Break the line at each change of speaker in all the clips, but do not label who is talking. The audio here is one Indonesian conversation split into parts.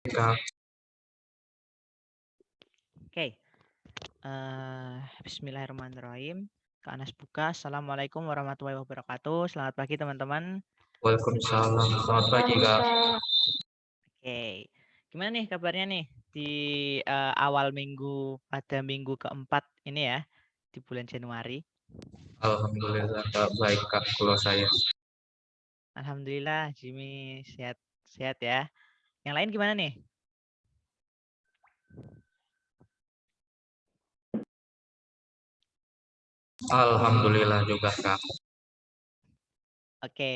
Kak.
Oke, Bismillahirrahmanirrahim. Kak Anas buka. Assalamualaikum warahmatullahi wabarakatuh. Selamat pagi teman-teman.
Waalaikumsalam. Selamat pagi, Kak.
Oke, gimana nih kabarnya nih di awal minggu pada minggu keempat ini ya di bulan Januari?
Alhamdulillah, Kak. Baik, Kak. Kalau saya.
Alhamdulillah, Jimmy sehat ya. Yang lain gimana nih?
Alhamdulillah juga, Kak.
Oke,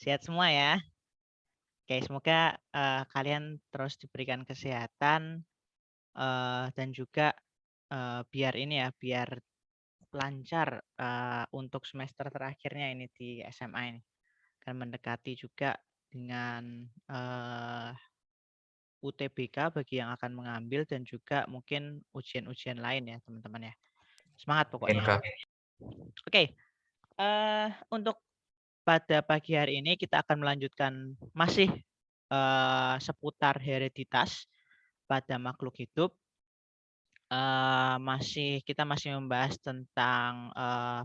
sehat semua ya. Oke, semoga kalian terus diberikan kesehatan dan juga biar ini ya, biar lancar untuk semester terakhirnya ini di SMA ini. Kan mendekati juga dengan UTBK bagi yang akan mengambil dan juga mungkin ujian-ujian lain ya teman-teman ya. Semangat
Amin,
pokoknya.
Kak.
Oke, untuk pada pagi hari ini kita akan melanjutkan masih seputar hereditas pada makhluk hidup. Kita masih membahas tentang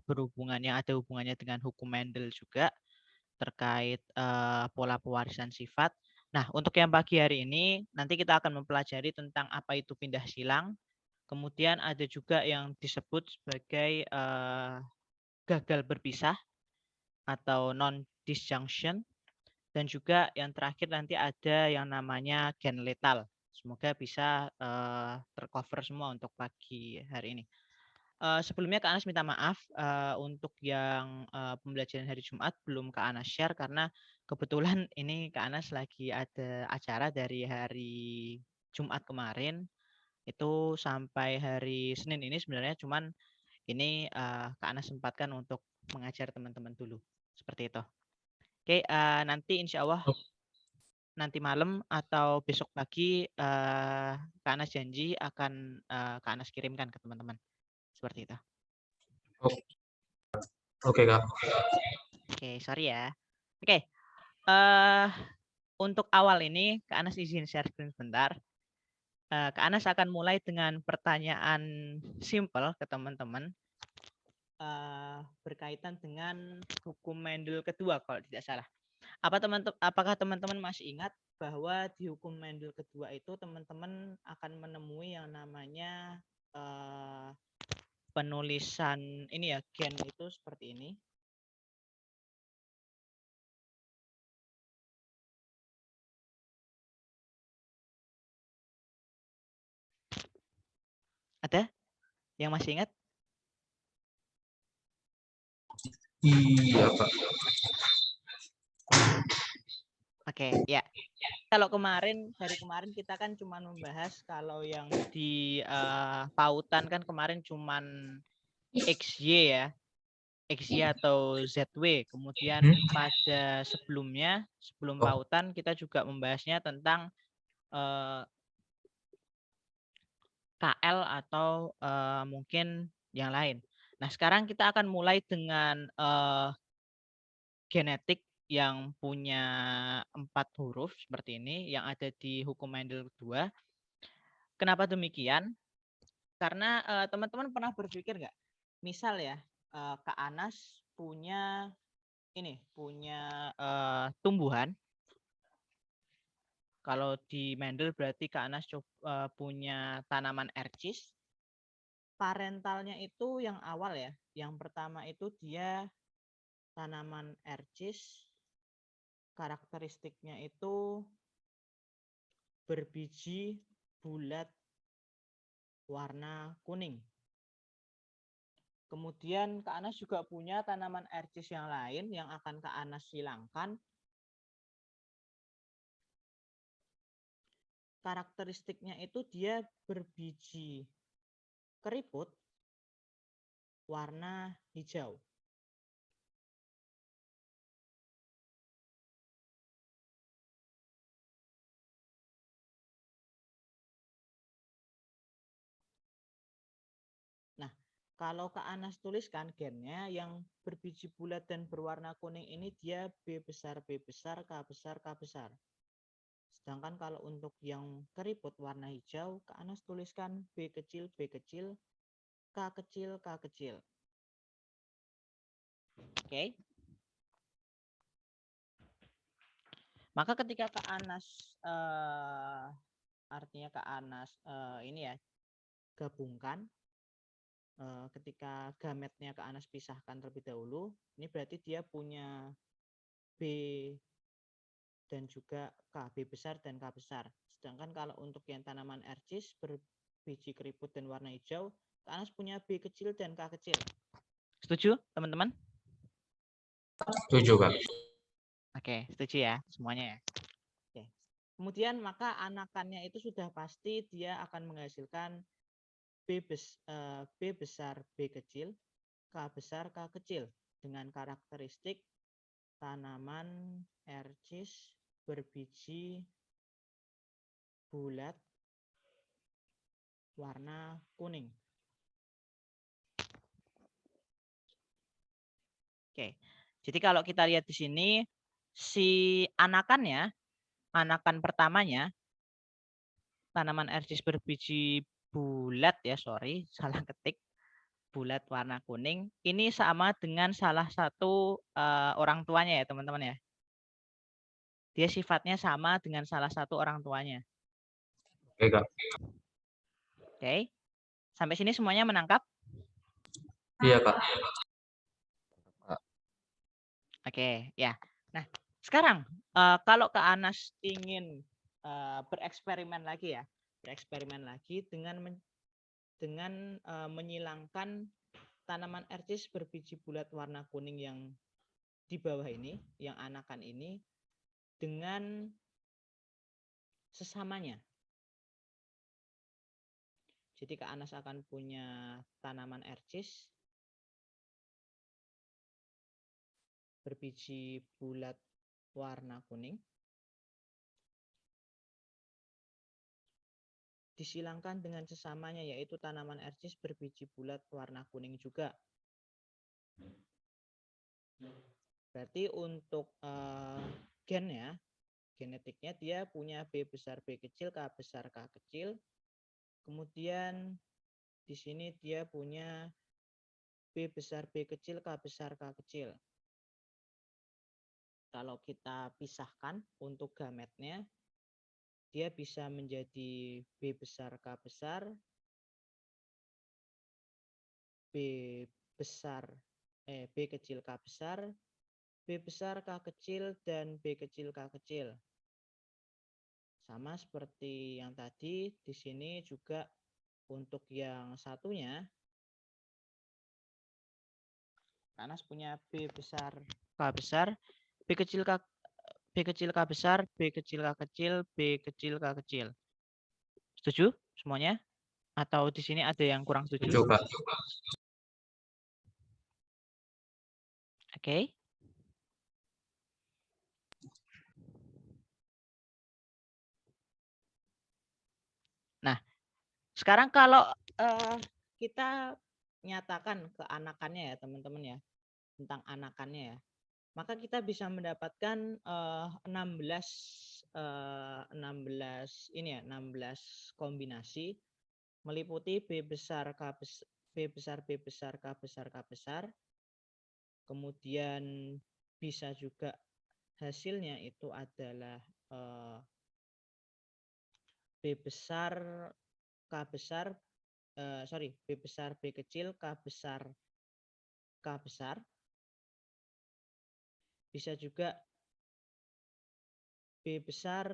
berhubungan yang ada hubungannya dengan hukum Mendel juga terkait pola pewarisan sifat. Nah, untuk yang pagi hari ini nanti kita akan mempelajari tentang apa itu pindah silang. Kemudian ada juga yang disebut sebagai gagal berpisah atau non disjunction, dan juga yang terakhir nanti ada yang namanya gen letal. Semoga bisa tercover semua untuk pagi hari ini. Sebelumnya Kak Anas minta maaf untuk yang pembelajaran hari Jumat belum Kak Anas share karena kebetulan ini Kak Anas lagi ada acara dari hari Jumat kemarin itu sampai hari Senin ini sebenarnya, cuman ini Kak Anas sempatkan untuk mengajar teman-teman dulu seperti itu. Oke, nanti insya Allah nanti malam atau besok pagi Kak Anas janji akan Kak Anas kirimkan ke teman-teman seperti itu.
Oke, Kak.
Oke, sorry ya. Oke, untuk awal ini Kak Anas izin share screen sebentar. Kak Anas akan mulai dengan pertanyaan simple ke teman-teman berkaitan dengan hukum Mendel kedua kalau tidak salah. Apakah teman-teman masih ingat bahwa di hukum Mendel kedua itu teman-teman akan menemui yang namanya penulisan ini ya, gen itu seperti ini. Ada yang masih ingat?
Iya, Kak.
Oke, ya. Kalau hari kemarin kita kan cuma membahas kalau yang di pautan kan kemarin cuma XY ya, XY atau ZW. Kemudian pada sebelum pautan kita juga membahasnya tentang KL atau mungkin yang lain. Nah, sekarang kita akan mulai dengan genetik yang punya 4 huruf seperti ini yang ada di hukum Mendel kedua. Kenapa demikian? Karena teman-teman pernah berpikir nggak? Misal ya, Kak Anas punya tumbuhan. Kalau di Mendel berarti Kak Anas punya tanaman ercis. Parentalnya itu yang awal ya. Yang pertama itu dia tanaman ercis. Karakteristiknya itu berbiji bulat warna kuning. Kemudian Kak Anas juga punya tanaman ercis yang lain yang akan Kak Anas silangkan. Karakteristiknya itu dia berbiji keriput warna hijau. Nah, kalau Kak Anas tuliskan gennya yang berbiji bulat dan berwarna kuning ini dia B besar, B besar, K besar, K besar. Sedangkan kalau untuk yang keriput warna hijau, Kak Anas tuliskan B kecil, B kecil, K kecil, K kecil. Oke. Maka ketika Kak Anas, artinya Kak Anas ini ya, gabungkan, ketika gametnya Kak Anas pisahkan terlebih dahulu, ini berarti dia punya B dan juga K, B besar dan K besar. Sedangkan kalau untuk yang tanaman ercis berbiji keriput dan warna hijau, Kak Anas punya B kecil dan K kecil. Setuju, teman-teman?
Setuju, Kak.
Oke, setuju ya semuanya ya. Oke. Kemudian maka anakannya itu sudah pasti dia akan menghasilkan B besar B kecil, K besar K kecil dengan karakteristik tanaman ercis berbiji bulat warna kuning. Oke. Jadi kalau kita lihat di sini si anakan pertamanya tanaman ercis berbiji bulat ya, sorry, salah ketik. Bulat warna kuning ini sama dengan salah satu orang tuanya ya teman-teman ya. Dia sifatnya sama dengan salah satu orang tuanya.
Oke, Kak.
Oke. Sampai sini semuanya menangkap?
Iya, Kak.
Oke, ya. Nah, sekarang kalau Kak Anas ingin bereksperimen lagi ya, dengan menyilangkan tanaman ercis berbiji bulat warna kuning yang di bawah ini, yang anakan ini, dengan sesamanya. Jadi Kak Anas akan punya tanaman ercis berbiji bulat warna kuning. Disilangkan dengan sesamanya yaitu tanaman ercis berbiji bulat warna kuning juga. Berarti untuk gennya, genetiknya dia punya B besar B kecil, K besar K kecil. Kemudian di sini dia punya B besar B kecil, K besar K kecil. Kalau kita pisahkan untuk gametnya, dia bisa menjadi B besar K besar, B kecil K besar, B besar K kecil, dan B kecil K kecil. Sama seperti yang tadi, di sini juga untuk yang satunya, Anas punya B besar K besar, B kecil K besar, B kecil K kecil, B kecil K kecil. Setuju semuanya? Atau di sini ada yang kurang setuju?
Setuju, Kak.
Oke. Nah, sekarang kalau kita nyatakan ke anakannya ya teman-teman ya, tentang anakannya ya, maka kita bisa mendapatkan 16 kombinasi meliputi B besar K besar, B besar B besar K besar K besar. Kemudian bisa juga hasilnya itu adalah B besar K besar B besar B kecil K besar K besar. Bisa juga B besar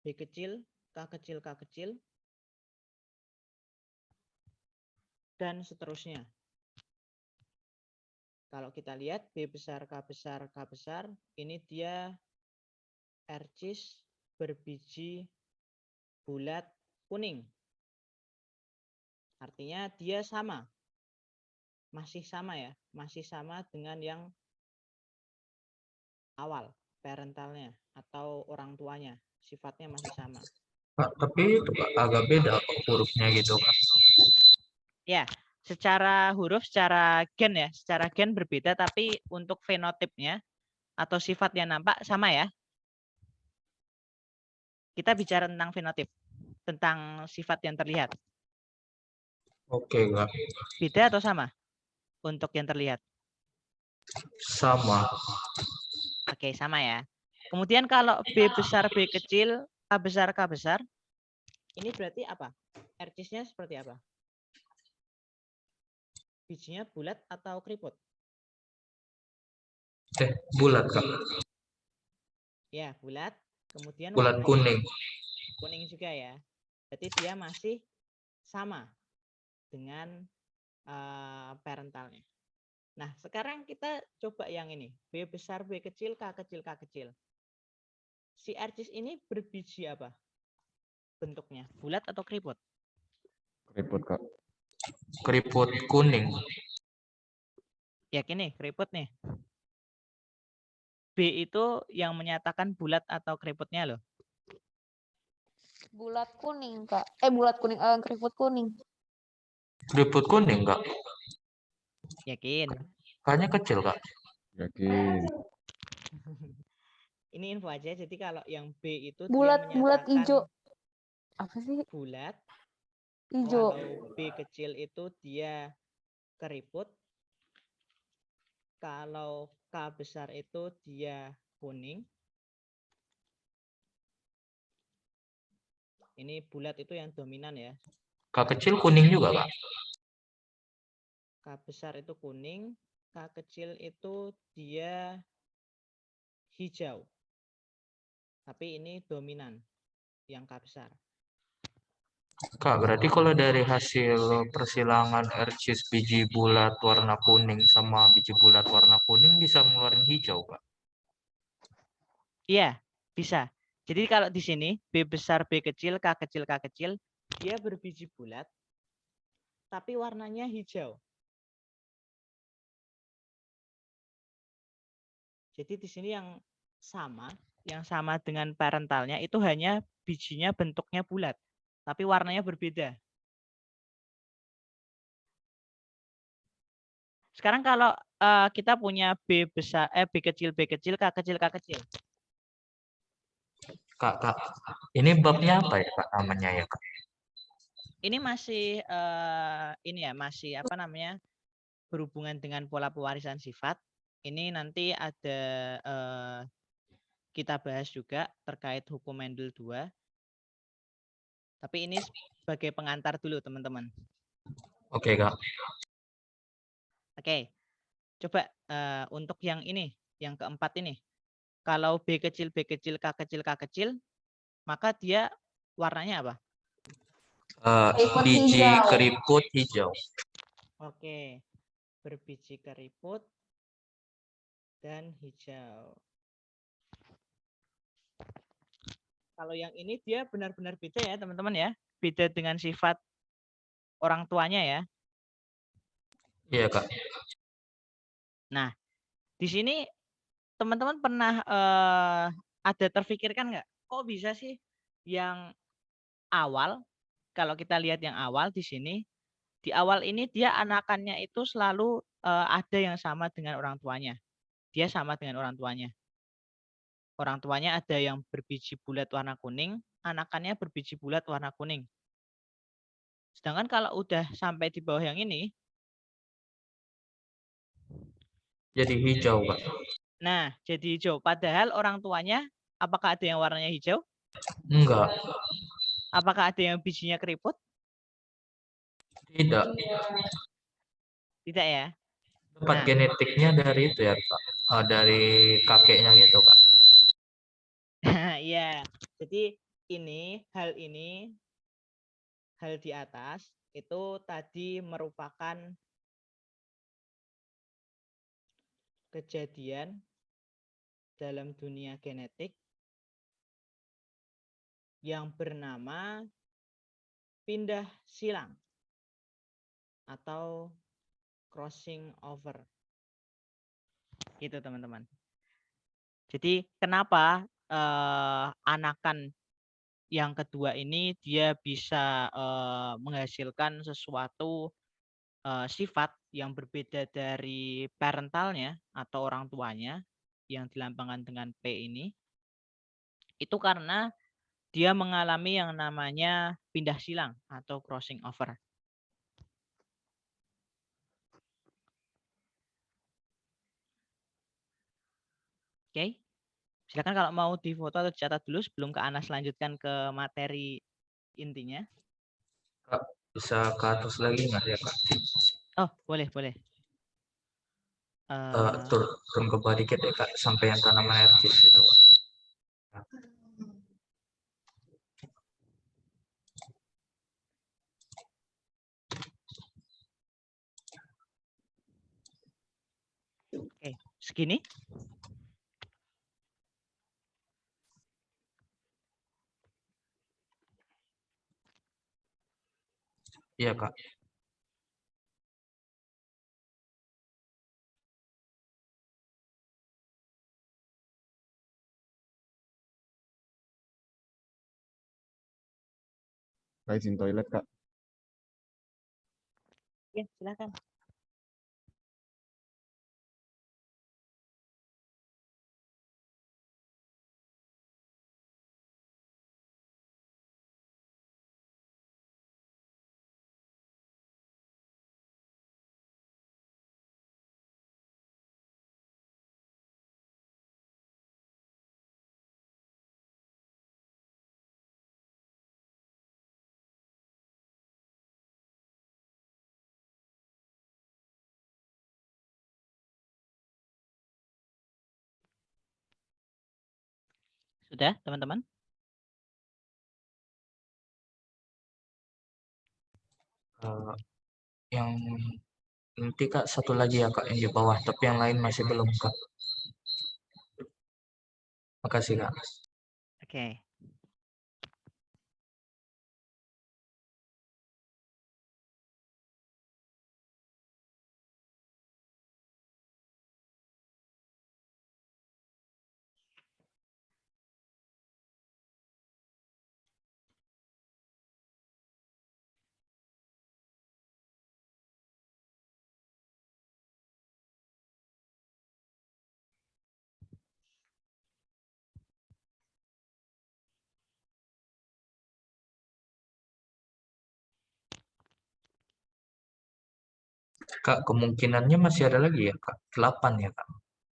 B kecil K kecil K kecil dan seterusnya. Kalau kita lihat B besar K besar K besar, ini dia ercis berbiji bulat kuning. Artinya dia sama. Masih sama ya, masih sama dengan yang awal, parentalnya atau orang tuanya. Sifatnya masih sama.
Kak, tapi itu Kak, agak beda kok hurufnya gitu, Kak.
Ya, secara huruf, secara gen berbeda, tapi untuk fenotipnya atau sifat yang nampak sama ya. Kita bicara tentang fenotip, tentang sifat yang terlihat.
Oke, Kak.
Beda atau sama untuk yang terlihat?
Sama.
Oke, sama ya. Kemudian kalau B besar, B kecil, K besar, K besar, ini berarti apa? RCS-nya seperti apa? Bijinya bulat atau keriput?
Bulat, Kak.
Ya, bulat. Kemudian
Bulat
warnanya
kuning.
kuning juga ya. Berarti dia masih sama dengan parentalnya. Nah, sekarang kita coba yang ini. B besar, B kecil, K kecil, K kecil. Si RCS ini berbiji apa? Bentuknya, bulat atau keriput?
Keriput, Kak.
Keriput kuning.
Yakin nih, keriput nih. B itu yang menyatakan bulat atau keriputnya loh.
Bulat kuning, Kak. Bulat kuning, keriput kuning.
Keriput kuning, Kak.
Yakin?
Kayaknya kecil, Kak.
Yakin.
Ini info aja. Jadi kalau yang B itu
Bulat,
dia
bulat
menyatakan
hijau. Apa sih?
bulat.
Hijau.
Kalau B kecil itu dia keriput. Kalau K besar itu dia kuning. Ini bulat itu yang dominan ya.
K kecil kuning juga, Kak.
K besar itu kuning. K kecil itu dia hijau. Tapi ini dominan yang K besar.
Kak, berarti kalau dari hasil persilangan RCS biji bulat warna kuning sama biji bulat warna kuning bisa ngeluarin hijau, Kak.
Iya, bisa. Jadi kalau di sini B besar, B kecil, K kecil, K kecil, dia berbiji bulat, tapi warnanya hijau. Jadi di sini yang sama dengan parentalnya itu hanya bijinya bentuknya bulat, tapi warnanya berbeda. Sekarang kalau kita punya B besar, B kecil, B kecil, K kecil, K kecil.
Kak, ini babnya apa ya, Kak, namanya ya, Kak?
Ini masih ini ya, masih apa namanya? Berhubungan dengan pola pewarisan sifat. Ini nanti ada kita bahas juga terkait hukum Mendel 2. Tapi ini sebagai pengantar dulu, teman-teman.
Oke, Kak.
Oke. Coba untuk yang ini, yang keempat ini. Kalau B kecil, B kecil, K kecil, K kecil, maka dia warnanya apa?
Biji keriput hijau.
Oke. Berbiji keriput dan hijau. Kalau yang ini dia benar-benar beda ya, teman-teman ya. Beda dengan sifat orang tuanya ya.
Iya, Kak.
Nah, di sini teman-teman pernah ada terfikirkan nggak? Kok bisa sih yang awal, kalau kita lihat yang awal di sini, di awal ini dia anakannya itu selalu ada yang sama dengan orang tuanya. Dia sama dengan orang tuanya. Orang tuanya ada yang berbiji bulat warna kuning, anakannya berbiji bulat warna kuning. Sedangkan kalau udah sampai di bawah yang ini,
jadi hijau, Kak.
nah jadi hijau. Padahal orang tuanya, apakah ada yang warnanya hijau?
Enggak.
Apakah ada yang bijinya keriput?
Tidak.
Tidak ya.
Dapat genetiknya dari itu ya, Kak. Dari kakeknya gitu, Kak.
Iya. Jadi hal di atas itu tadi merupakan kejadian dalam dunia genetik yang bernama pindah silang atau crossing over. Gitu teman-teman. Jadi kenapa anakan yang kedua ini dia bisa menghasilkan sesuatu sifat yang berbeda dari parentalnya atau orang tuanya yang dilambangkan dengan P ini, itu karena dia mengalami yang namanya pindah silang atau crossing over. Oke, silakan kalau mau difoto atau dicatat dulu sebelum Kak Anas lanjutkan ke materi intinya.
Kak, bisa ke atas lagi nggak ya Kak?
Oh, boleh, boleh.
Turun ke bawah dikit ya Kak, sampai yang tanaman RCS itu.
Oke, segini.
Iya Kak.
Kak izin toilet, Kak.
Ya, silakan. Sudah, teman-teman?
Yang nanti Kak satu lagi ya Kak yang di bawah, tapi yang lain masih belum Kak. Makasih Kak.
Oke.
Kak, kemungkinannya masih ada lagi ya Kak? 8 ya Kak?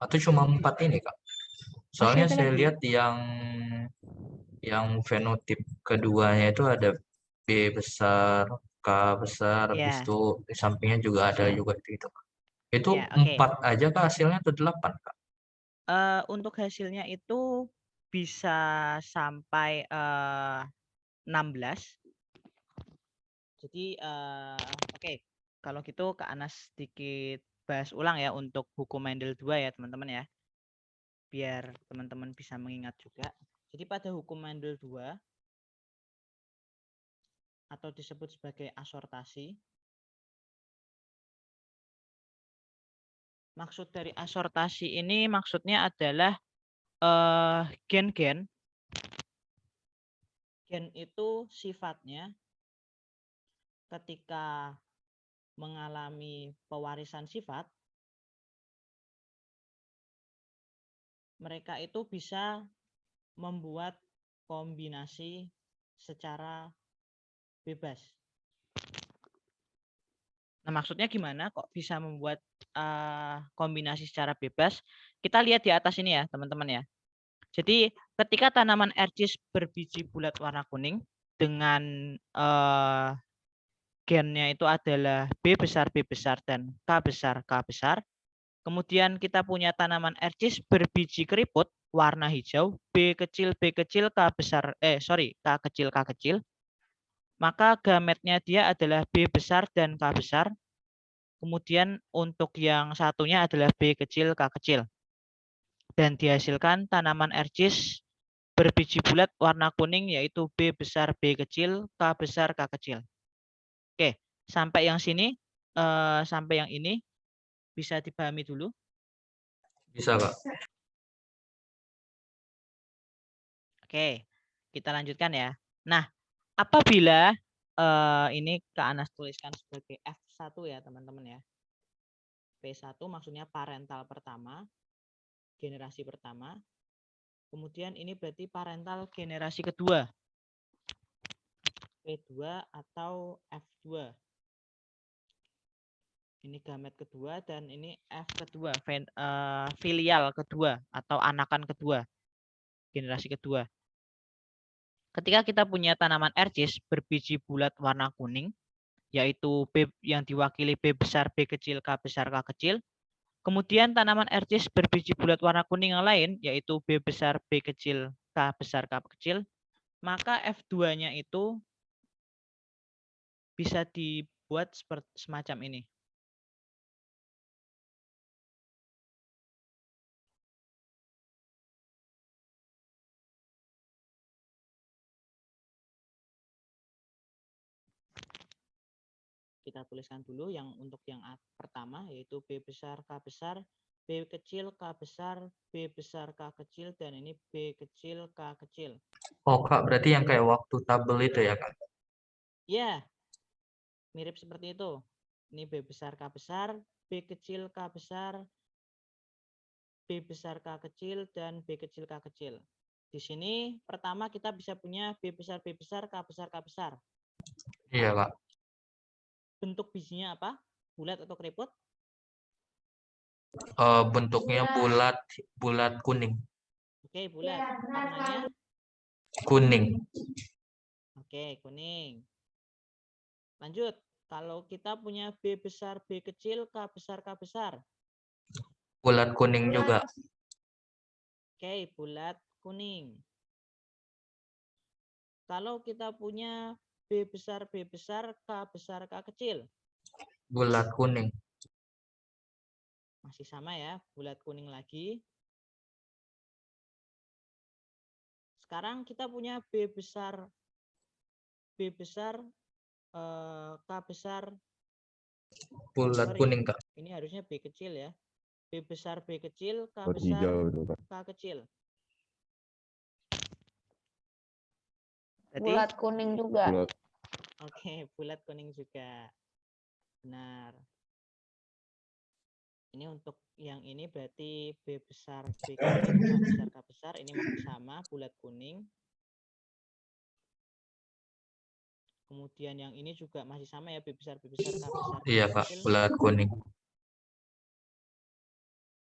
Atau cuma 4 ini Kak? Soalnya
ada
saya
lagi.
lihat yang fenotip keduanya itu ada B besar, K besar, habis
Ya,
itu di sampingnya juga ada juga gitu. Itu
ya, oke.
4 aja Kak hasilnya atau 8 Kak?
Untuk hasilnya itu bisa sampai 16. Jadi, oke. Kalau gitu Kak Anas sedikit bahas ulang ya untuk hukum Mendel 2 ya teman-teman ya. Biar teman-teman bisa mengingat juga. Jadi pada hukum Mendel 2 atau disebut sebagai asortasi. Maksud dari asortasi ini maksudnya adalah gen-gen. Gen itu sifatnya ketika mengalami pewarisan sifat, mereka itu bisa membuat kombinasi secara bebas. Nah, maksudnya gimana kok bisa membuat kombinasi secara bebas? Kita lihat di atas ini ya, teman-teman ya. Jadi, ketika tanaman RCS berbiji bulat warna kuning dengan gennya itu adalah B besar, dan K besar, K besar. Kemudian kita punya tanaman RCS berbiji keriput warna hijau, B kecil, K besar, K kecil, K kecil. Maka gametnya dia adalah B besar dan K besar. Kemudian untuk yang satunya adalah B kecil, K kecil. Dan dihasilkan tanaman RCS berbiji bulat warna kuning yaitu B besar, B kecil, K besar, K kecil. Oke, sampai yang sini, sampai yang ini bisa dipahami dulu.
Bisa Kak.
Oke, kita lanjutkan ya. Nah, apabila ini Kak Anas tuliskan sebagai F1 ya teman-teman ya. P1 maksudnya parental pertama, generasi pertama. Kemudian ini berarti parental generasi kedua. P2 atau F2. Ini gamet kedua dan ini F kedua, filial kedua atau anakan kedua, generasi kedua. Ketika kita punya tanaman ercis berbiji bulat warna kuning, yaitu B yang diwakili B besar, B kecil, K besar, K kecil. Kemudian tanaman ercis berbiji bulat warna kuning yang lain, yaitu B besar, B kecil, K besar, K kecil. Maka F2-nya itu bisa dibuat seperti semacam ini. Kita tuliskan dulu yang untuk yang pertama, yaitu B besar, K besar, B kecil, K besar, B besar, K kecil, dan ini B kecil, K kecil.
Oh Kak, berarti yang kayak waktu tabel itu ya Kak?
Ya, mirip seperti itu. Ini B besar, K besar, B kecil, K besar, B besar, K kecil, dan B kecil, K kecil. Di sini pertama kita bisa punya B besar, B besar, K besar, K besar.
Iya Kak.
Bentuk bijinya apa? Bulat atau keriput?
Bentuknya bulat kuning.
Oke, bulat. Warnanya?
Kuning.
Oke, kuning. Lanjut. Kalau kita punya B besar, B kecil, K besar, K besar.
Bulat kuning juga.
Oke, bulat kuning. Kalau kita punya B besar, B besar, K besar, K kecil.
Bulat kuning.
Masih sama ya, bulat kuning lagi. Sekarang kita punya B besar, K besar.
Bulat kuning Kak.
Ini harusnya B kecil ya. B besar, B kecil, K
Buat
besar,
hijau itu, Kak.
K kecil. Berarti?
Bulat kuning juga.
Bulat.
Oke, bulat kuning juga. Benar. Ini untuk yang ini berarti B besar, B kecil, K besar, K besar. Ini masih sama, bulat kuning. Kemudian yang ini juga masih sama ya, B besar, K besar,
Iya
K
Kak,
kecil.
bulat kuning.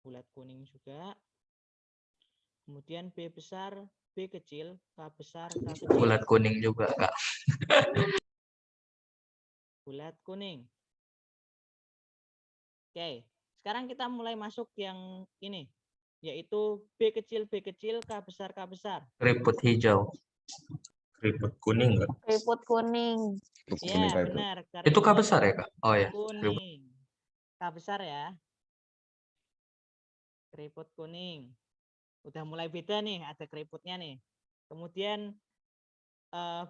Bulat kuning juga. Kemudian B besar, B kecil, K besar, K kecil.
Bulat kuning juga Kak.
Bulat kuning. Oke, sekarang kita mulai masuk yang ini, yaitu B kecil, K besar, K besar.
Keriput hijau.
Keriput kuning nggak?
Keriput kuning.
Ya,
Kak, itu.
benar.
Itu K
Keriput
besar ya Kak? Oh ya.
kuning. K besar ya. Keriput kuning. Udah mulai beda nih, ada keriputnya nih. Kemudian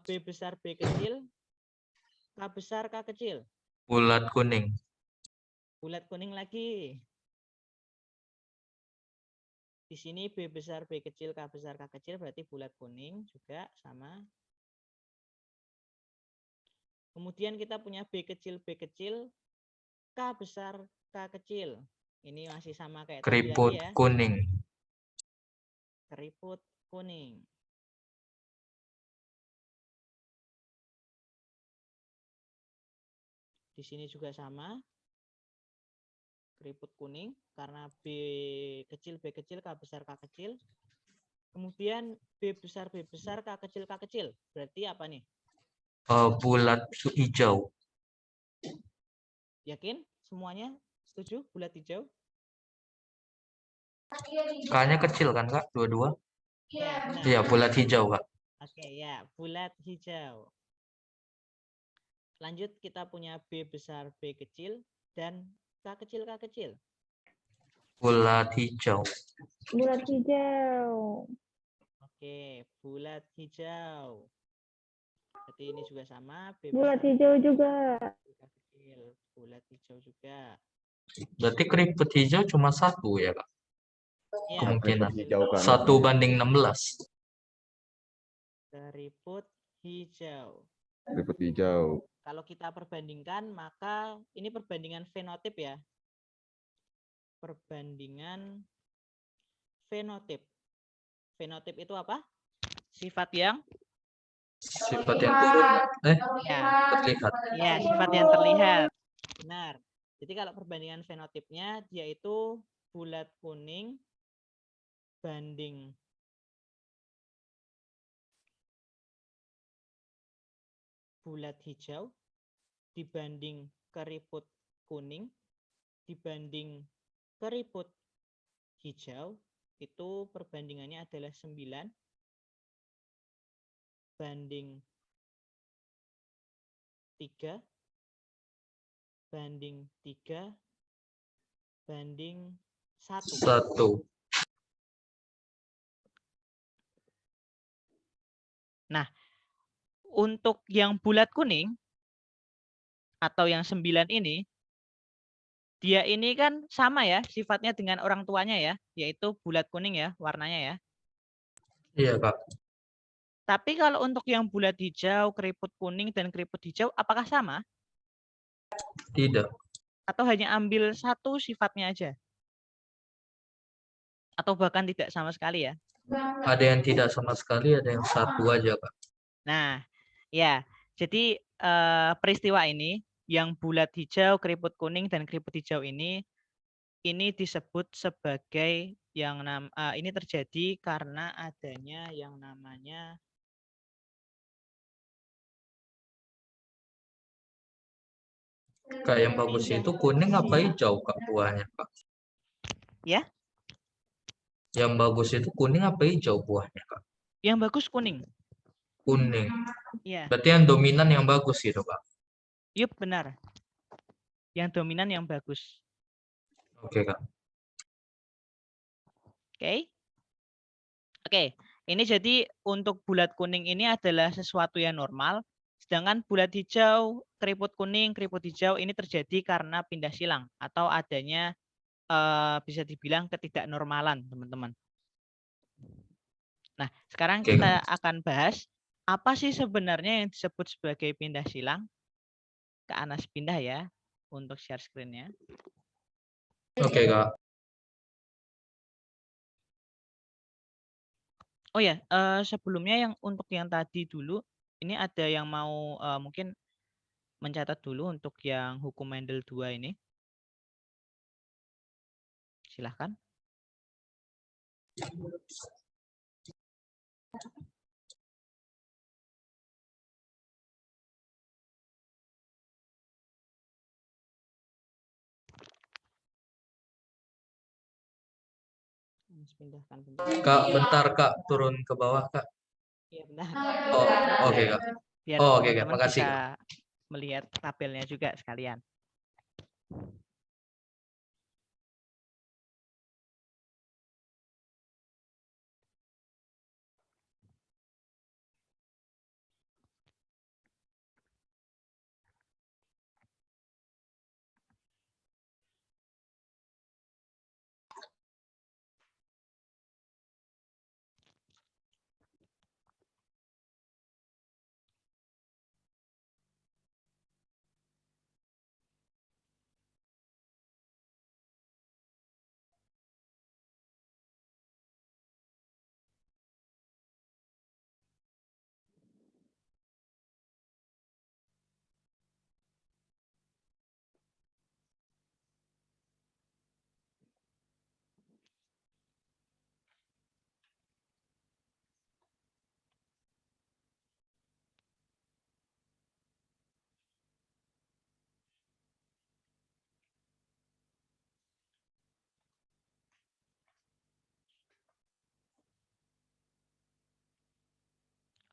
B besar, B kecil, K besar, K kecil.
Bulat kuning.
Bulat kuning lagi. Di sini B besar, B kecil, K besar, K kecil berarti bulat kuning juga sama. Kemudian kita punya B kecil, K besar, K kecil. Ini masih sama kayak tadi
Keriput
lagi ya.
kuning.
Keriput kuning. Di sini juga sama. Keriput kuning karena B kecil, K besar, K kecil. Kemudian B besar, K kecil, K kecil. Berarti apa nih?
Bulat hijau.
Yakin? Semuanya setuju? Bulat hijau?
K-nya kecil kan Kak? Dua-dua?
Ya, benar.
Iya, bulat hijau Kak.
Oke, ya. Bulat hijau. Lanjut kita punya B besar, B kecil, dan K kecil, K kecil.
Bulat hijau.
Bulat hijau.
Oke, bulat hijau. Berarti ini juga sama. B
Bulat
besar,
hijau juga.
K kecil. Bulat hijau juga.
Berarti keriput hijau cuma satu ya Kak?
Ya,
Kemungkinan.
Hijau kan.
1:16.
keriput hijau.
Keriput hijau.
Kalau kita perbandingkan, maka ini perbandingan fenotip ya. Perbandingan fenotip. Fenotip itu apa? Sifat yang
Sifat yang turun.
Ya,
Terlihat.
ya sifat yang terlihat. Benar. Jadi kalau perbandingan fenotipnya dia itu bulat kuning banding bulat hijau dibanding keriput kuning dibanding keriput hijau, itu perbandingannya adalah 9 banding 3 banding 3 banding 1.
1.
Nah, untuk yang bulat kuning atau yang 9 ini, dia ini kan sama ya sifatnya dengan orang tuanya ya, yaitu bulat kuning ya warnanya ya.
Iya, Kak.
Tapi kalau untuk yang bulat hijau, keriput kuning, dan keriput hijau, apakah sama?
Tidak.
Atau hanya ambil satu sifatnya aja? Atau bahkan tidak sama sekali ya?
Ada yang tidak sama sekali, ada yang satu aja, Kak.
Nah, ya. Jadi peristiwa ini, yang bulat hijau, keriput kuning, dan keriput hijau ini disebut sebagai ini terjadi karena adanya yang namanya
Kak, yang bagus itu kuning apa hijau, Kak, buahnya, Kak?
Ya?
Yang bagus itu kuning apa hijau buahnya, Kak?
Yang bagus kuning.
Kuning.
Iya,
Berarti yang dominan yang bagus gitu, Kak?
yup, benar. Yang dominan yang bagus.
Oke, Kak.
Oke. Oke, ini jadi untuk bulat kuning ini adalah sesuatu yang normal, sedangkan bulat hijau, keriput kuning, keriput hijau ini terjadi karena pindah silang atau adanya bisa dibilang ketidaknormalan, teman-teman. Nah, sekarang
Oke,
kita akan bahas apa sih sebenarnya yang disebut sebagai pindah silang. Kak Anas pindah ya untuk share screen-nya.
Oke, Kak.
Oh ya, sebelumnya yang untuk yang tadi dulu, ini ada yang mau mungkin mencatat dulu untuk yang hukum Mendel 2 ini. Silahkan. Pindahkan.
Kak, bentar, Kak. Turun ke bawah, Kak.
Iya, benar.
Oh, oke, Kak.
Biar
Oh, oke, Kak.
teman-teman
Makasih,
bisa
Kak.
melihat tabelnya juga sekalian.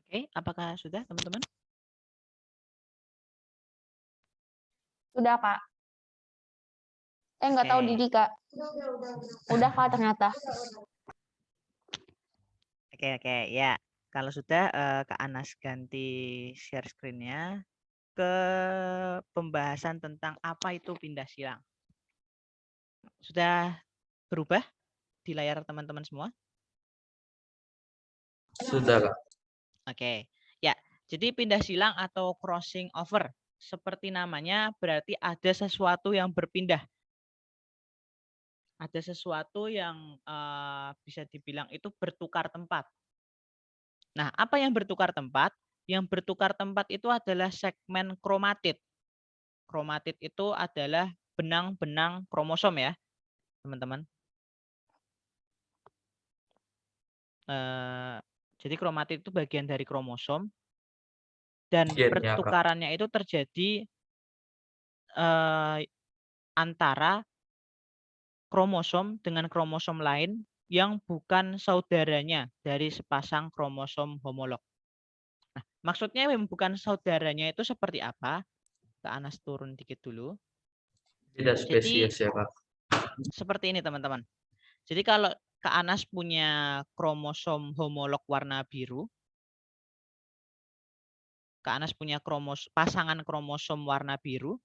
Oke, apakah sudah teman-teman?
Sudah, Kak. Nggak tahu
Oke.
Didi, Kak. Udah, Kak, ternyata.
Oke, ya. Kalau sudah Kak Anas ganti share screen-nya ke pembahasan tentang apa itu pindah silang. Sudah berubah di layar teman-teman semua?
Sudah, Kak.
Oke. Ya, jadi pindah silang atau crossing over seperti namanya berarti ada sesuatu yang berpindah. Ada sesuatu yang bisa dibilang itu bertukar tempat. Nah, apa yang bertukar tempat? yang bertukar tempat itu adalah segmen kromatid. Kromatid itu adalah benang-benang kromosom ya, teman-teman. Jadi kromatid itu bagian dari kromosom dan
Iya, Kak.
pertukarannya itu terjadi antara kromosom dengan kromosom lain yang bukan saudaranya dari sepasang kromosom homolog. Nah, maksudnya yang bukan saudaranya itu seperti apa? Kak Anas turun dikit dulu.
Tidak
Jadi
spesies ya, Kak.
seperti ini teman-teman. Jadi kalau Kak Anas punya kromosom homolog warna biru, Kak Anas punya pasangan kromosom warna biru.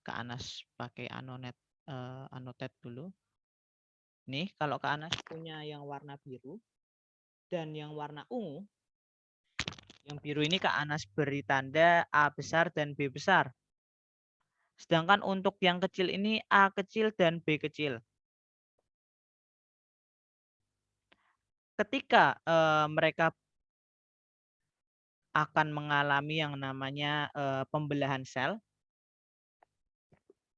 Kak Anas pakai anotet dulu. Nih, kalau Kak Anas punya yang warna biru dan yang warna ungu, yang biru ini Kak Anas beri tanda A besar dan B besar. Sedangkan untuk yang kecil ini A kecil dan B kecil. Ketika mereka akan mengalami yang namanya pembelahan sel.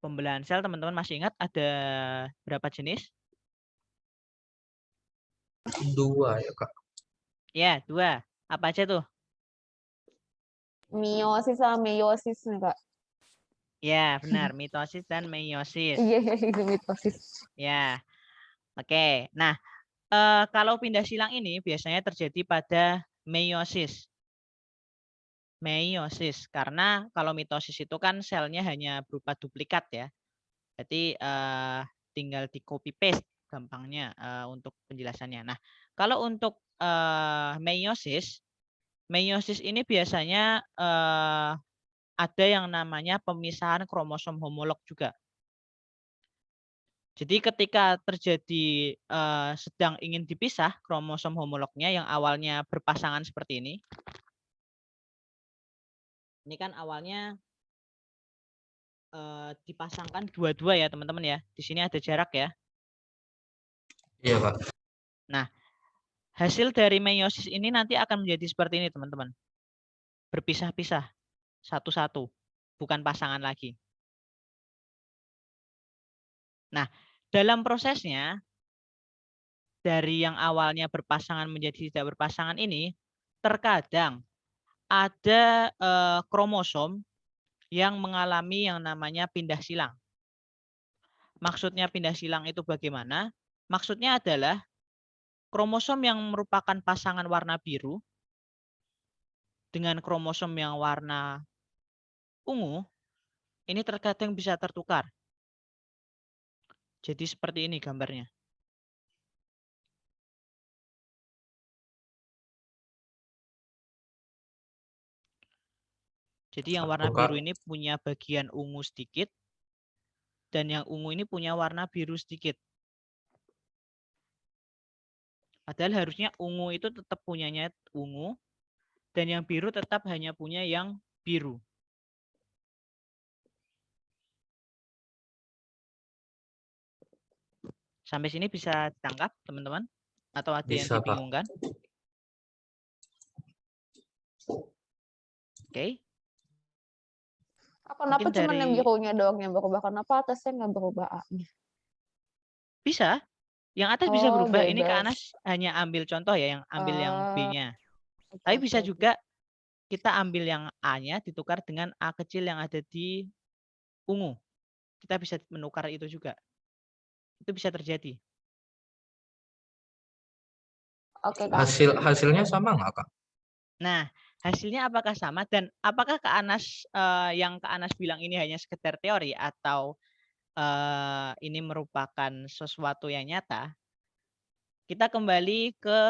Pembelahan sel, teman-teman masih ingat ada berapa jenis?
2 ya, Kak.
Ya, 2. Apa aja tuh?
Meiosis sama meiosis nih, Kak.
Ya, benar. Mitosis dan meiosis.
Iya, itu mitosis.
Ya, oke. Nah, kalau pindah silang ini biasanya terjadi pada meiosis. Meiosis, karena kalau mitosis itu kan selnya hanya berupa duplikat ya. Jadi tinggal di copy paste gampangnya untuk penjelasannya. Nah, kalau untuk meiosis ini biasanya ada yang namanya pemisahan kromosom homolog juga. Jadi ketika terjadi sedang ingin dipisah kromosom homolognya yang awalnya berpasangan seperti ini. Ini kan awalnya dipasangkan dua-dua ya teman-teman ya. Di sini ada jarak ya.
Iya, Kak.
Nah, hasil dari meiosis ini nanti akan menjadi seperti ini teman-teman. Berpisah-pisah satu-satu, bukan pasangan lagi. Nah, dalam prosesnya dari yang awalnya berpasangan menjadi tidak berpasangan ini, terkadang ada kromosom yang mengalami yang namanya pindah silang. Maksudnya pindah silang itu bagaimana? Maksudnya adalah kromosom yang merupakan pasangan warna biru dengan kromosom yang warna ungu, ini terkadang bisa tertukar. Jadi seperti ini gambarnya. Jadi yang warna biru ini punya bagian ungu sedikit, dan yang ungu ini punya warna biru sedikit. Padahal harusnya ungu itu tetap punyanya ungu, dan yang biru tetap hanya punya yang biru. Sampai sini bisa ditangkap, teman-teman? Atau ada yang
Bisa, Kak.
dibingungkan? Oke.
Kenapa
Mungkin
cuma yang
dari
birunya doang yang berubah? Kenapa atasnya nggak berubah A-nya?
bisa, yang atas bisa
Oh,
berubah. Ini Kak
bebas.
Anas hanya ambil contoh ya, yang ambil yang B-nya.
Oke,
Tapi
oke,
bisa
oke.
juga kita ambil yang A-nya ditukar dengan A kecil yang ada di ungu. Kita bisa menukar itu juga. Itu bisa terjadi.
Oke, Kak.
Hasilnya sama nggak, Kak?
Nah, hasilnya apakah sama dan apakah Kak Anas yang Kak Anas bilang ini hanya sekedar teori atau ini merupakan sesuatu yang nyata? Kita kembali ke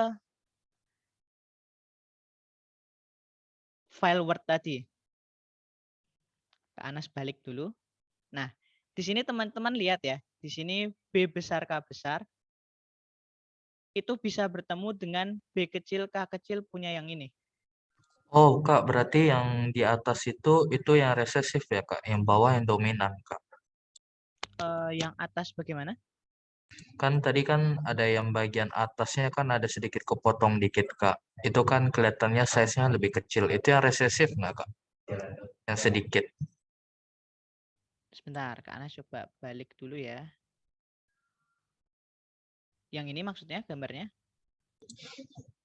file Word tadi. Kak Anas balik dulu. Nah, di sini teman-teman lihat ya, di sini B besar K besar itu bisa bertemu dengan B kecil K kecil punya yang ini.
Oh, Kak, berarti yang di atas itu yang resesif ya, Kak? Yang bawah yang dominan, Kak?
Yang atas bagaimana?
Kan tadi kan ada yang bagian atasnya kan ada sedikit kepotong dikit, Kak. Itu kan kelihatannya size-nya lebih kecil. Itu yang resesif nggak, Kak? Yang sedikit.
Sebentar, Kak Anas coba balik dulu ya. Yang ini maksudnya gambarnya?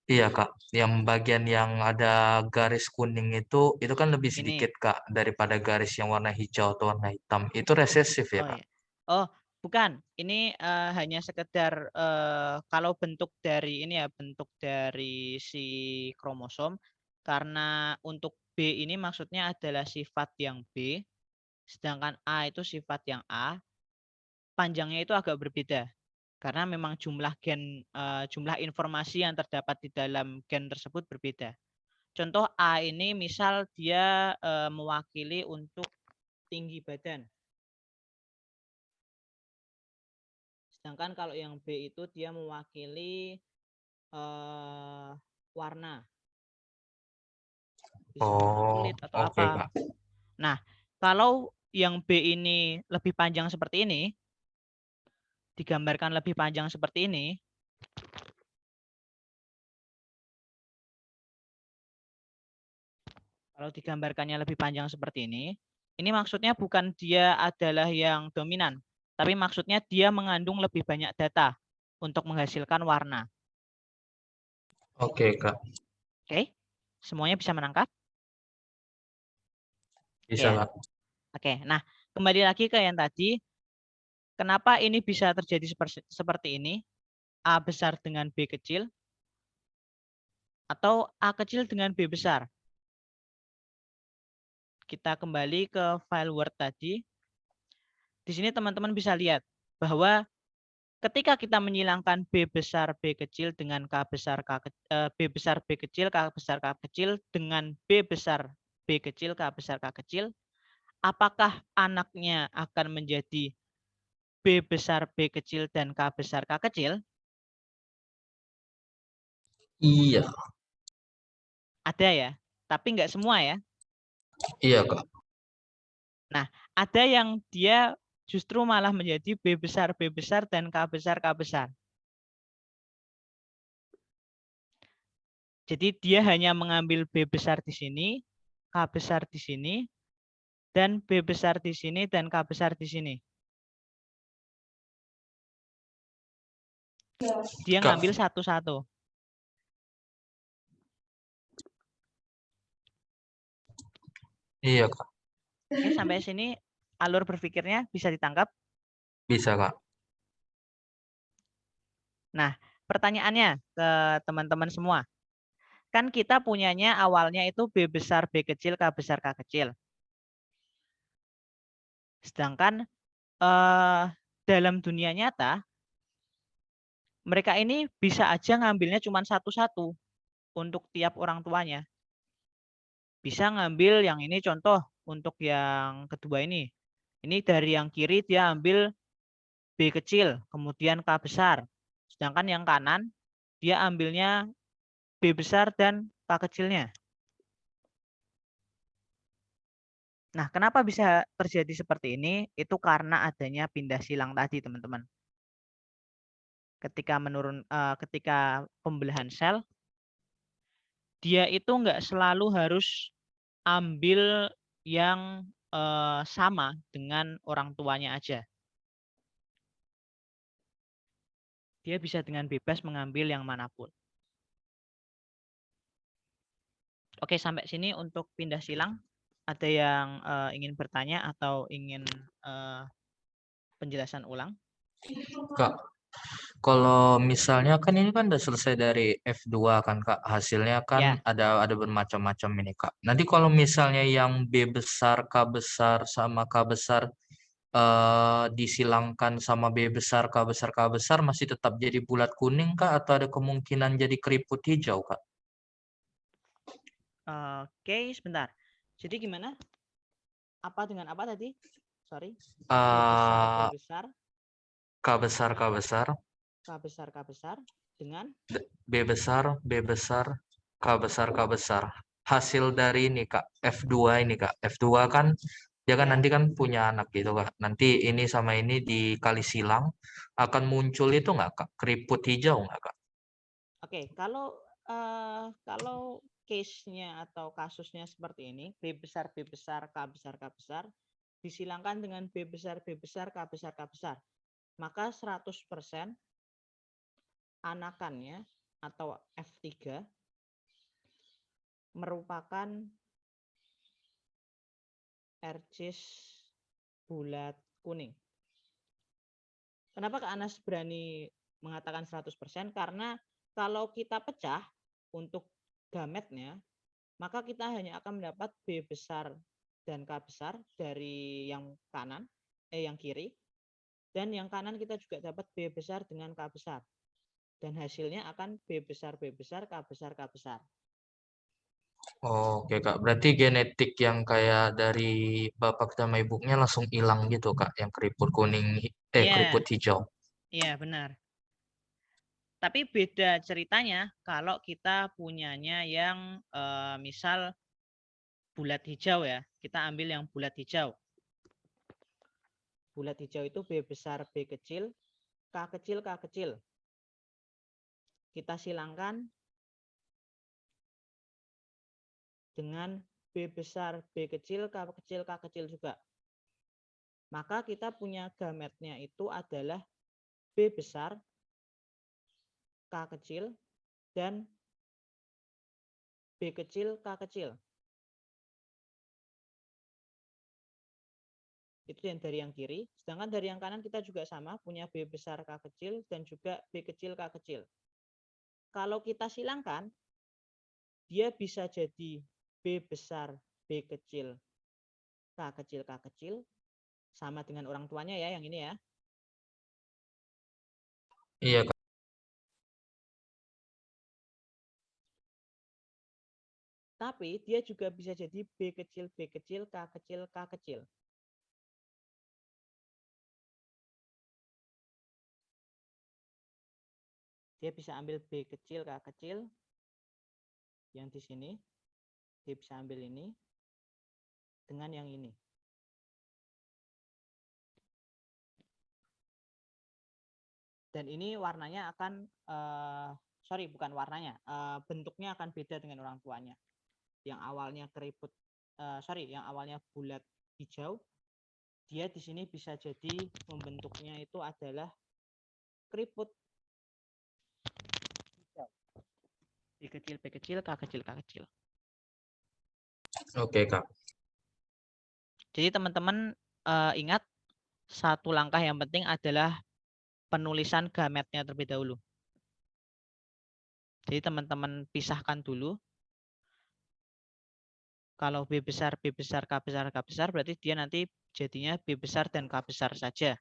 Iya, Kak. Yang bagian yang ada garis kuning itu kan lebih
Ini.
sedikit, Kak, daripada garis yang warna hijau atau warna hitam. Itu resesif ya,
Oh
Kak?
iya. Oh, bukan. Ini hanya sekedar kalau bentuk dari ini ya, bentuk dari si kromosom. Karena untuk B ini maksudnya adalah sifat yang B, sedangkan A itu sifat yang A. Panjangnya itu agak berbeda. Karena memang jumlah gen, jumlah informasi yang terdapat di dalam gen tersebut berbeda. Contoh A ini misal dia mewakili untuk tinggi badan. Sedangkan kalau yang B itu dia mewakili warna. Bisa warna
Oh,
kulit atau
oke,
apa.
Kak.
Nah, kalau yang B ini lebih panjang seperti ini, digambarkan lebih panjang seperti ini, kalau digambarkannya lebih panjang seperti ini maksudnya bukan dia adalah yang dominan, tapi maksudnya dia mengandung lebih banyak data untuk menghasilkan warna.
Oke, Kak.
Oke, semuanya bisa menangkap?
Bisa,
Oke.
Kak.
Oke, nah kembali lagi ke yang tadi. Kenapa ini bisa terjadi seperti ini? A besar dengan B kecil atau A kecil dengan B besar? Kita kembali ke file Word tadi. Di sini teman-teman bisa lihat bahwa ketika kita menyilangkan B besar B kecil dengan K besar B besar B kecil, K besar K kecil dengan B besar B kecil, K besar K kecil, apakah anaknya akan menjadi B besar B kecil dan K besar K kecil?
Iya.
Ada ya, tapi nggak semua ya.
Iya, Kak.
Nah, ada yang dia justru malah menjadi B besar dan K besar K besar. Jadi dia hanya mengambil B besar di sini, K besar di sini, dan B besar di sini, dan K besar di sini. Dia
Kak.
ngambil satu-satu.
Iya, Kak.
Oke, sampai sini alur berpikirnya bisa ditangkap?
Bisa, Kak.
Nah, pertanyaannya ke teman-teman semua. Kan kita punyanya awalnya itu B besar B kecil, K besar K kecil. Sedangkan dalam dunia nyata, mereka ini bisa aja ngambilnya cuma satu-satu untuk tiap orang tuanya. Bisa ngambil yang ini contoh untuk yang kedua ini. Ini dari yang kiri dia ambil B kecil, kemudian K besar. Sedangkan yang kanan dia ambilnya B besar dan K kecilnya. Nah, kenapa bisa terjadi seperti ini? Itu karena adanya pindah silang tadi, teman-teman. Ketika pembelahan sel, dia itu nggak selalu harus ambil yang sama dengan orang tuanya aja. Dia bisa dengan bebas mengambil yang manapun. Oke, sampai sini untuk pindah silang. Ada yang ingin bertanya atau ingin penjelasan ulang?
Kak, kalau misalnya kan ini kan udah selesai dari F2 kan, Kak. Hasilnya kan
Ya.
ada bermacam-macam ini, Kak. Nanti kalau misalnya yang B besar, K besar sama K besar disilangkan sama B besar, K besar, K besar masih tetap jadi bulat kuning, Kak, atau ada kemungkinan jadi keriput hijau, Kak?
Oke, sebentar. Jadi gimana? Apa dengan apa tadi? Sorry. B
Eh,
besar,
K besar, K besar,
K besar dengan
B besar, B besar, K besar, K besar. Hasil dari ini, Kak, F2 ini, Kak. F2 kan Dia kan
Ya.
nanti kan punya anak gitu Kak. Nanti ini sama ini dikali silang akan muncul itu nggak Kak? Keriput hijau nggak Kak?
Oke, kalau case-nya atau kasusnya seperti ini, B besar, B besar, K besar, K besar, disilangkan dengan B besar, B besar, K besar, K besar. Maka 100% anakannya atau F3 merupakan RCS bulat kuning. Kenapa Kak Anas berani mengatakan 100%? Karena kalau kita pecah untuk gametnya, maka kita hanya akan mendapat B besar dan K besar dari yang kanan, yang kiri, dan yang kanan kita juga dapat B besar dengan K besar. Dan hasilnya akan B besar, B besar, K besar, K besar.
Oke Kak, berarti genetik yang kayak dari bapak sama ibunya langsung hilang gitu Kak, yang keriput kuning,
Iya,
keriput hijau.
iya benar. Tapi beda ceritanya kalau kita punyanya yang misal bulat hijau ya. Kita ambil yang bulat hijau. Bulat hijau itu B besar, B kecil, K kecil, K kecil. Kita silangkan dengan B besar, B kecil, K kecil, K kecil juga. Maka kita punya gametnya itu adalah B besar, K kecil, dan B kecil, K kecil. Itu yang dari yang kiri. Sedangkan dari yang kanan kita juga sama, punya B besar, K kecil, dan juga B kecil, K kecil. Kalau kita silangkan, dia bisa jadi B besar, B kecil, K kecil, K kecil, sama dengan orang tuanya ya, yang ini ya.
Iya Kak.
Tapi dia juga bisa jadi B kecil, B kecil, K kecil, K kecil. Dia bisa ambil B kecil, K kecil, yang di sini. Dia bisa ambil ini dengan yang ini. Dan ini warnanya akan, bukan warnanya, bentuknya akan beda dengan orang tuanya. Yang awalnya keriput, yang awalnya bulat hijau, dia di sini bisa jadi membentuknya itu adalah keriput hijau. B kecil, B kecil, K kecil, K kecil.
Oke Kak.
Jadi teman-teman ingat, satu langkah yang penting adalah penulisan gametnya terlebih dahulu. Jadi teman-teman pisahkan dulu. Kalau B besar, B besar, K besar, K besar, berarti dia nanti jadinya B besar dan K besar saja.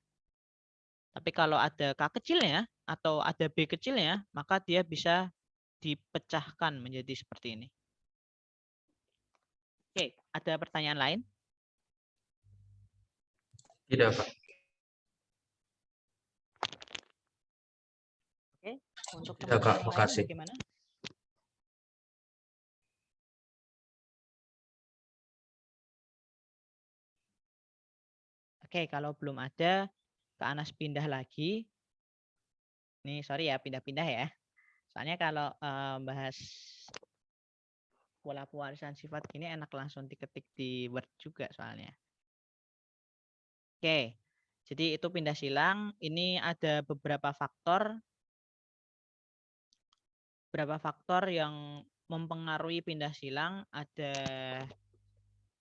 Tapi kalau ada K kecilnya atau ada B kecilnya, maka dia bisa dipecahkan menjadi seperti ini. Oke, ada pertanyaan lain?
Tidak Kak.
Oke, untuk
Tidak
teman-teman
Kak,
yang lain
makasih.
bagaimana? Oke, kalau belum ada, Kak Anas pindah lagi. Nih, sorry ya, pindah-pindah ya. Soalnya kalau bahas pola pewarisan sifat ini enak langsung diketik di Word juga soalnya. Oke, jadi itu pindah silang. Ini ada beberapa faktor yang mempengaruhi pindah silang. Ada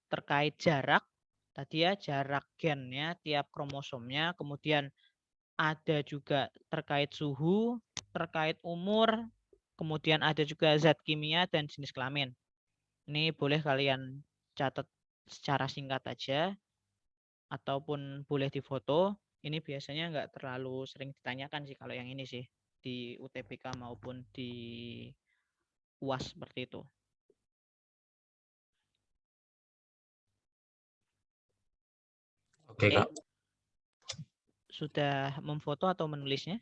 terkait jarak, tadi ya, jarak gennya tiap kromosomnya. Kemudian ada juga terkait suhu, terkait umur, kemudian ada juga zat kimia dan jenis kelamin. Ini boleh kalian catat secara singkat aja, ataupun boleh difoto. Ini biasanya nggak terlalu sering ditanyakan sih kalau yang ini sih, di UTBK maupun di UAS seperti itu.
Oke Kak.
Sudah memfoto atau menulisnya?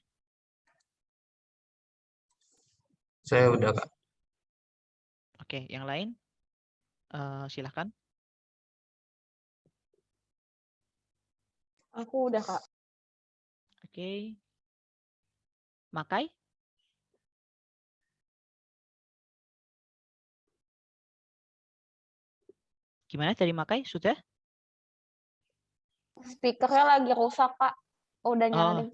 Saya udah Kak.
Oke, yang lain? Silahkan.
Aku udah, Kak.
Oke. Makai? Gimana dari Makai? Sudah?
Speakernya lagi rusak, Kak. Oh, udah nyala
Oh.
deh.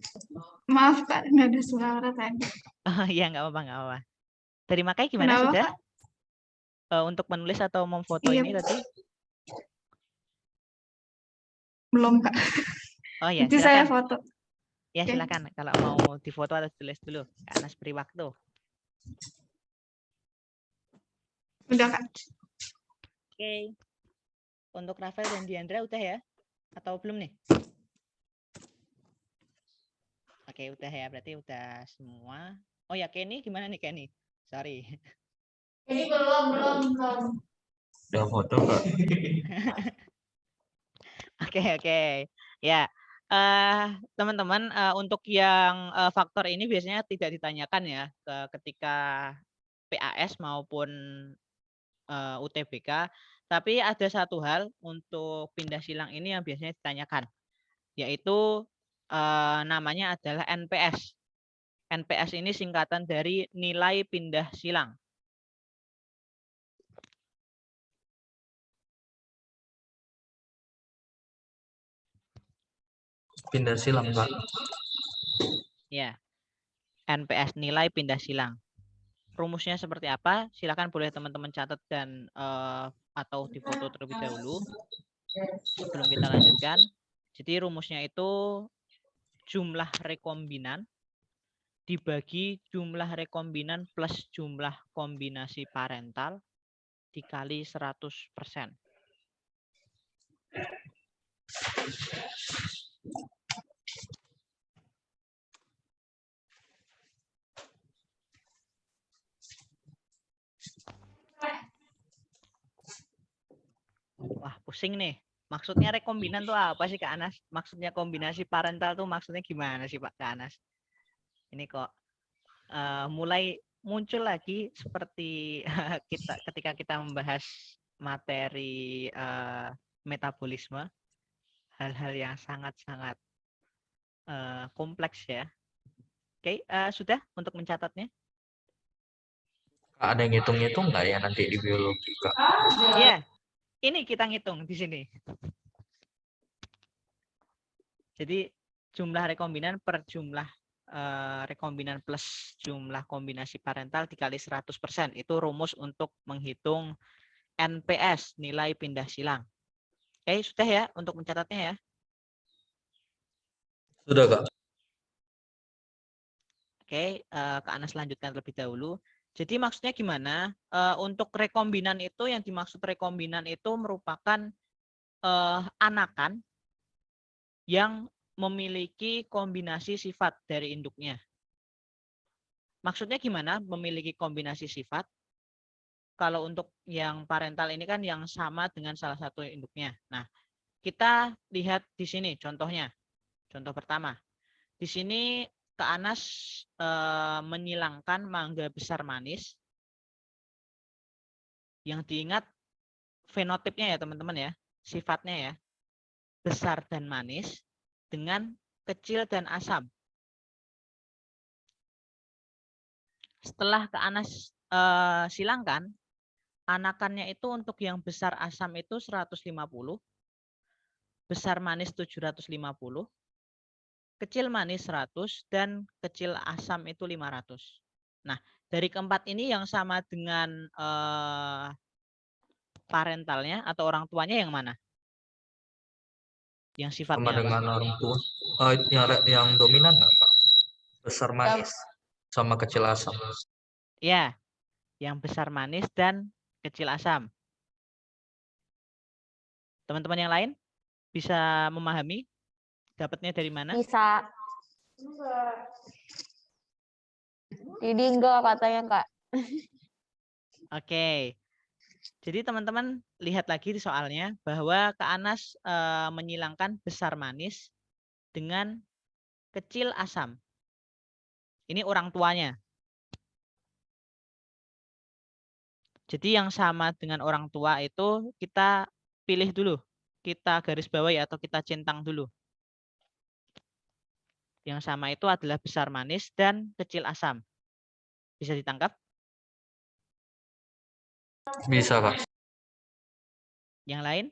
Maaf Kak, nggak ada suara tadi.
Oh iya, nggak apa-apa, nggak apa-apa. Dari Makai gimana?
Kenapa,
Sudah?
Kak?
Untuk menulis atau memfoto
Iya.
ini tadi?
Belum Kak.
Oh ya,
Nanti saya
silakan.
foto.
Ya,
Oke.
silakan. Kalau mau difoto atau tulis dulu. Kak Anas beri waktu.
Udah Kak.
Oke. Untuk Rafael dan Diandra udah ya? Atau belum nih? Oke, udah ya. Berarti udah semua. Oh ya, Kenny gimana nih Kenny? Sorry.
Ini belum.
Udah foto Kak.
Oke. Ya, teman-teman, untuk yang faktor ini biasanya tidak ditanyakan ya ketika PAS maupun UTBK. Tapi ada satu hal untuk pindah silang ini yang biasanya ditanyakan, yaitu namanya adalah NPS. NPS ini singkatan dari nilai pindah silang.
Pindah silang, Kak.
Ya, NPS nilai pindah silang. Rumusnya seperti apa? Silakan boleh teman-teman catat dan atau difoto terlebih dahulu sebelum kita lanjutkan. Jadi rumusnya itu jumlah rekombinan dibagi jumlah rekombinan plus jumlah kombinasi parental dikali 100%. Wah, pusing nih. Maksudnya rekombinan tuh apa sih Kak Anas? Maksudnya kombinasi parental tuh maksudnya gimana sih Pak Kak Anas? Ini kok mulai muncul lagi seperti ketika kita membahas materi metabolisme, hal-hal yang sangat-sangat kompleks ya. Oke, sudah untuk mencatatnya?
Kak, ada yang ngitung-ngitung nggak ya nanti di biologi, Kak?
Iya, ini kita ngitung di sini. Jadi jumlah rekombinan per jumlah rekombinan plus jumlah kombinasi parental dikali 100%. Itu rumus untuk menghitung NPS, nilai pindah silang. Oke, sudah ya untuk mencatatnya ya?
Sudah, Kak.
Oke, Kak Anas lanjutkan terlebih dahulu. Jadi maksudnya gimana? Untuk rekombinan itu, yang dimaksud rekombinan itu merupakan anakan yang memiliki kombinasi sifat dari induknya. Maksudnya gimana memiliki kombinasi sifat? Kalau untuk yang parental ini kan yang sama dengan salah satu induknya. Nah, kita lihat di sini contohnya. Contoh pertama. Di sini Kak Anas menyilangkan mangga besar manis. Yang diingat fenotipnya ya teman-teman ya. Sifatnya ya. Besar dan manis dengan kecil dan asam. Setelah Kak Anas silangkan, anakannya itu untuk yang besar asam itu 150, besar manis 750, kecil manis 100, dan kecil asam itu 500. Nah, dari keempat ini yang sama dengan parentalnya atau orang tuanya yang mana? Yang
Sama
sifatnya apa?
dengan orang tua. Yang dominan nggak, Kak? Besar manis sama kecil asam.
Ya, yang besar manis dan kecil asam. Teman-teman yang lain bisa memahami? Dapatnya dari mana?
Bisa. Jadi enggak katanya, Kak.
Oke. Jadi teman-teman lihat lagi di soalnya bahwa Kak Anas menyilangkan besar manis dengan kecil asam. Ini orang tuanya. Jadi yang sama dengan orang tua itu kita pilih dulu. Kita garis bawahi atau kita centang dulu. Yang sama itu adalah besar manis dan kecil asam. Bisa ditangkap?
Bisa, Kak.
Yang lain?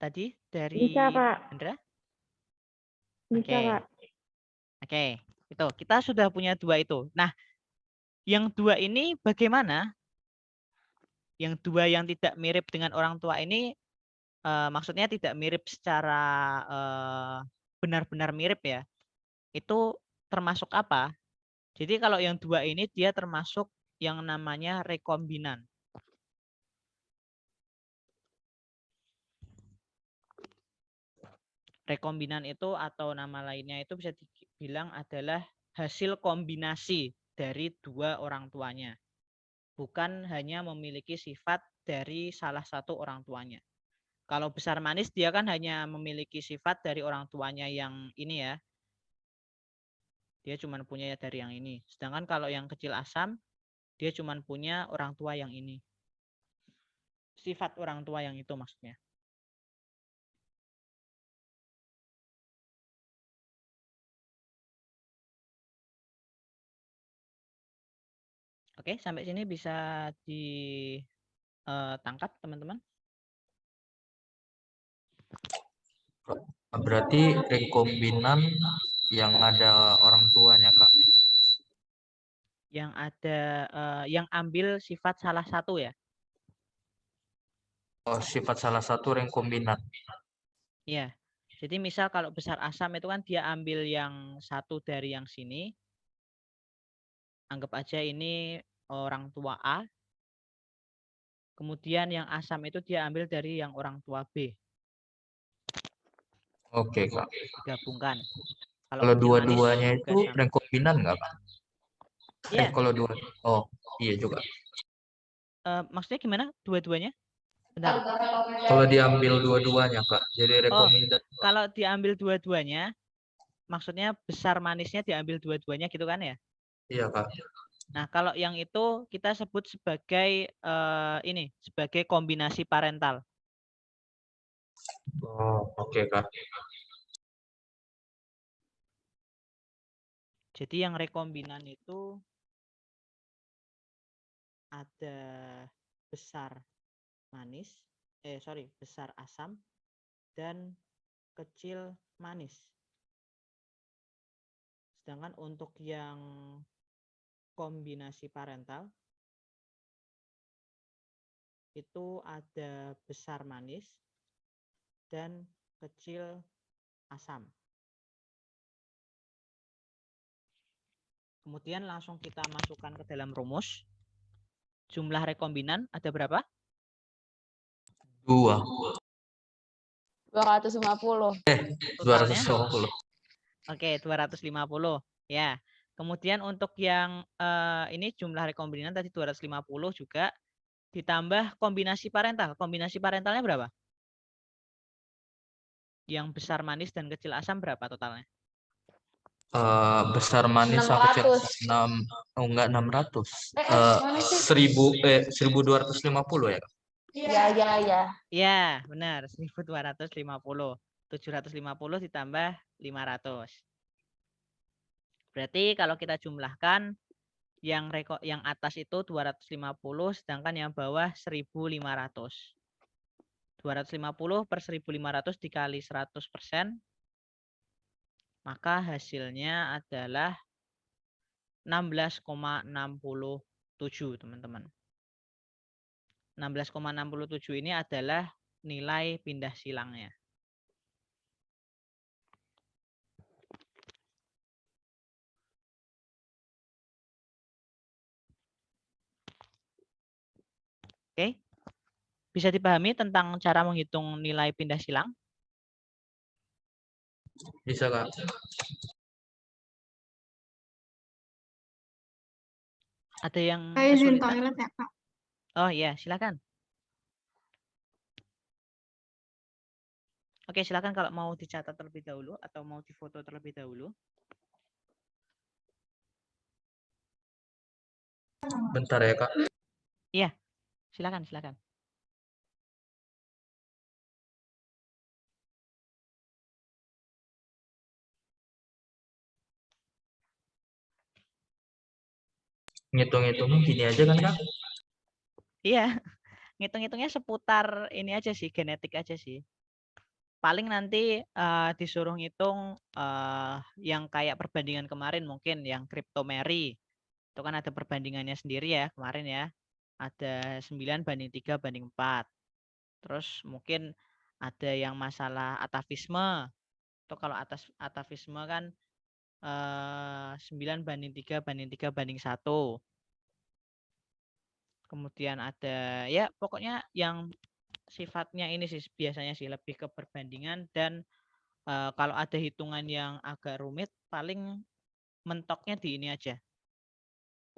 Tadi dari
Bisa, Kak.
Andra?
Bisa,
Oke.
Kak.
Oke, itu kita sudah punya dua itu. Nah, yang dua ini bagaimana? Yang dua yang tidak mirip dengan orang tua ini, maksudnya tidak mirip secara benar-benar mirip ya. Itu termasuk apa? Jadi kalau yang dua ini dia termasuk yang namanya rekombinan. Rekombinan itu atau nama lainnya itu bisa dibilang adalah hasil kombinasi dari dua orang tuanya. Bukan hanya memiliki sifat dari salah satu orang tuanya. Kalau besar manis dia kan hanya memiliki sifat dari orang tuanya yang ini ya. Dia cuma punya dari yang ini. Sedangkan kalau yang kecil asam, dia cuma punya orang tua yang ini. Sifat orang tua yang itu maksudnya. Oke, sampai sini bisa ditangkap teman-teman.
Berarti rekombinan yang ada orang tuanya, Kak.
Yang ada yang ambil sifat salah satu ya.
Oh, sifat salah satu rekombinan.
Iya. Jadi misal kalau besar asam itu kan dia ambil yang satu dari yang sini. Anggap aja ini orang tua A. Kemudian yang asam itu dia ambil dari yang orang tua B.
Oke, Kak.
Digabungkan.
Kalau
kecil manis
dua-duanya
juga
itu
sama.
rekombinan nggak, Kak?
Iya.
Kalau dua. Oh, iya juga.
Maksudnya gimana? Dua-duanya? Benar.
Kalau diambil dua-duanya, Kak. Jadi rekombinan.
Kalau diambil dua-duanya, maksudnya besar manisnya diambil dua-duanya gitu kan ya?
Iya, Kak.
Nah, kalau yang itu kita sebut sebagai ini, sebagai kombinasi parental.
Oh, oke, Kak.
Jadi yang rekombinan itu ada besar manis, besar asam dan kecil manis. Sedangkan untuk yang kombinasi parental itu ada besar manis dan kecil asam. Kemudian langsung kita masukkan ke dalam rumus. Jumlah rekombinan ada berapa?
2.
250.
Totalnya?
250.
Oke, 250. Ya. Kemudian untuk yang ini jumlah rekombinan tadi 250 juga ditambah kombinasi parental. Kombinasi parentalnya berapa? Yang besar manis dan kecil asam berapa totalnya?
Besar manis sama kecil
600.
enggak 600.
Mana sih?
1250 ya, Kak?
Ya.
Ya, benar. 1250. 750 ditambah 500. Berarti kalau kita jumlahkan yang atas itu 250 sedangkan yang bawah 1500. 250 per 1500 dikali 100%, maka hasilnya adalah 16,67 teman-teman. 16,67 ini adalah nilai pindah silangnya. Oke. Bisa dipahami tentang cara menghitung nilai pindah silang?
Bisa, Kak.
Ada yang
Saya izin
kesulitan?
toilet ya, Kak.
Oh iya, silakan. Oke, silakan kalau mau dicatat terlebih dahulu atau mau difoto terlebih dahulu.
Bentar ya, Kak.
Iya, silakan.
Ngitung-ngitungnya gini aja kan Kak?
Iya, ngitung-ngitungnya seputar ini aja sih, genetik aja sih. Paling nanti disuruh ngitung yang kayak perbandingan kemarin mungkin yang cryptomary. Itu kan ada perbandingannya sendiri ya kemarin ya. Ada 9 banding 3 banding 4. Terus mungkin ada yang masalah atavisme. Itu kalau atavisme kan 9 banding 3 banding 3 banding 1. Kemudian ada ya pokoknya yang sifatnya ini sih biasanya sih lebih ke perbandingan dan kalau ada hitungan yang agak rumit paling mentoknya di ini aja.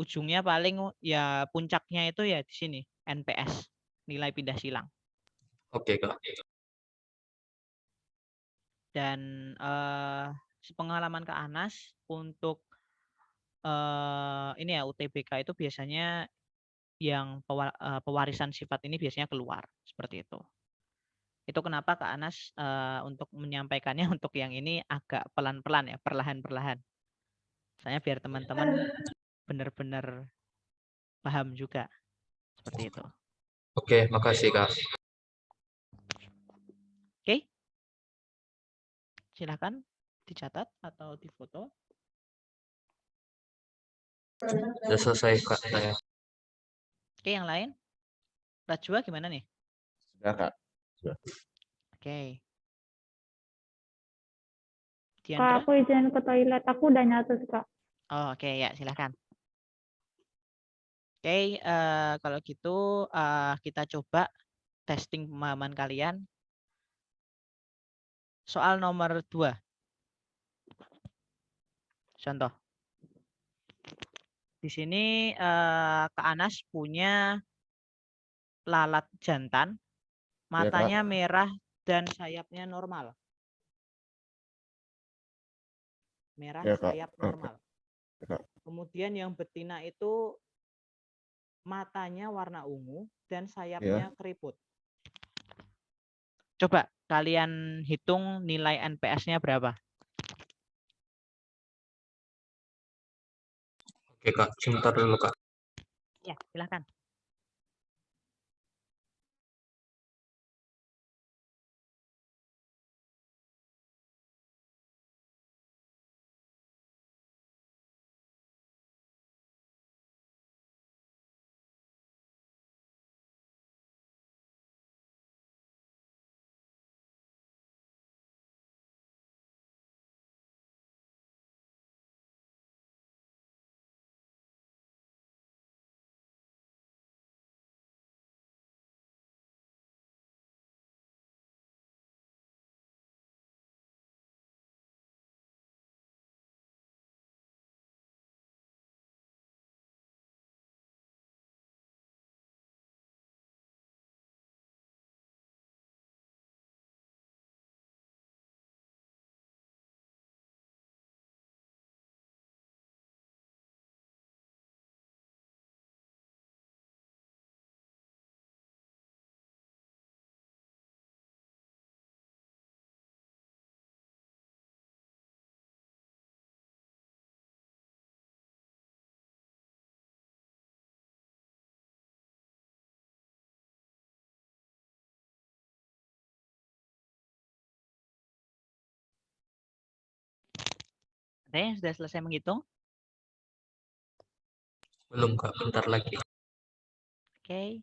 Ujungnya paling ya puncaknya itu ya di sini NPS, nilai pindah silang.
Oke Kak.
Dan sepengalaman Kak Anas untuk ini ya UTBK itu biasanya yang pewarisan sifat ini biasanya keluar seperti itu. Itu kenapa Kak Anas untuk menyampaikannya untuk yang ini agak pelan-pelan ya, perlahan-perlahan. Soalnya biar teman-teman benar-benar paham juga seperti itu.
Oke, makasih Kak.
Oke, silakan dicatat atau difoto.
Sudah selesai Kak saya.
Oke, yang lain? Rajwa gimana nih?
Sudah Kak.
Oke.
Kak,
Diandra?
aku izin ke toilet. Aku udah nyatet, Kak.
Oh, oke ya, silakan. Oke, kalau gitu kita coba testing pemahaman kalian. Soal nomor 2. Contoh. Di sini Kak Anas punya lalat jantan,
Iya, Kak.
matanya merah dan sayapnya normal. Merah
Iya, Kak.
sayap normal.
Iya, Kak.
Kemudian yang betina itu matanya warna ungu dan sayapnya keriput. Coba kalian hitung nilai NPS-nya berapa?
Oke Kak, sebentar dulu Kak.
Ya, silakan. Ada yang sudah selesai menghitung?
Belum Kak, bentar lagi.
Oke.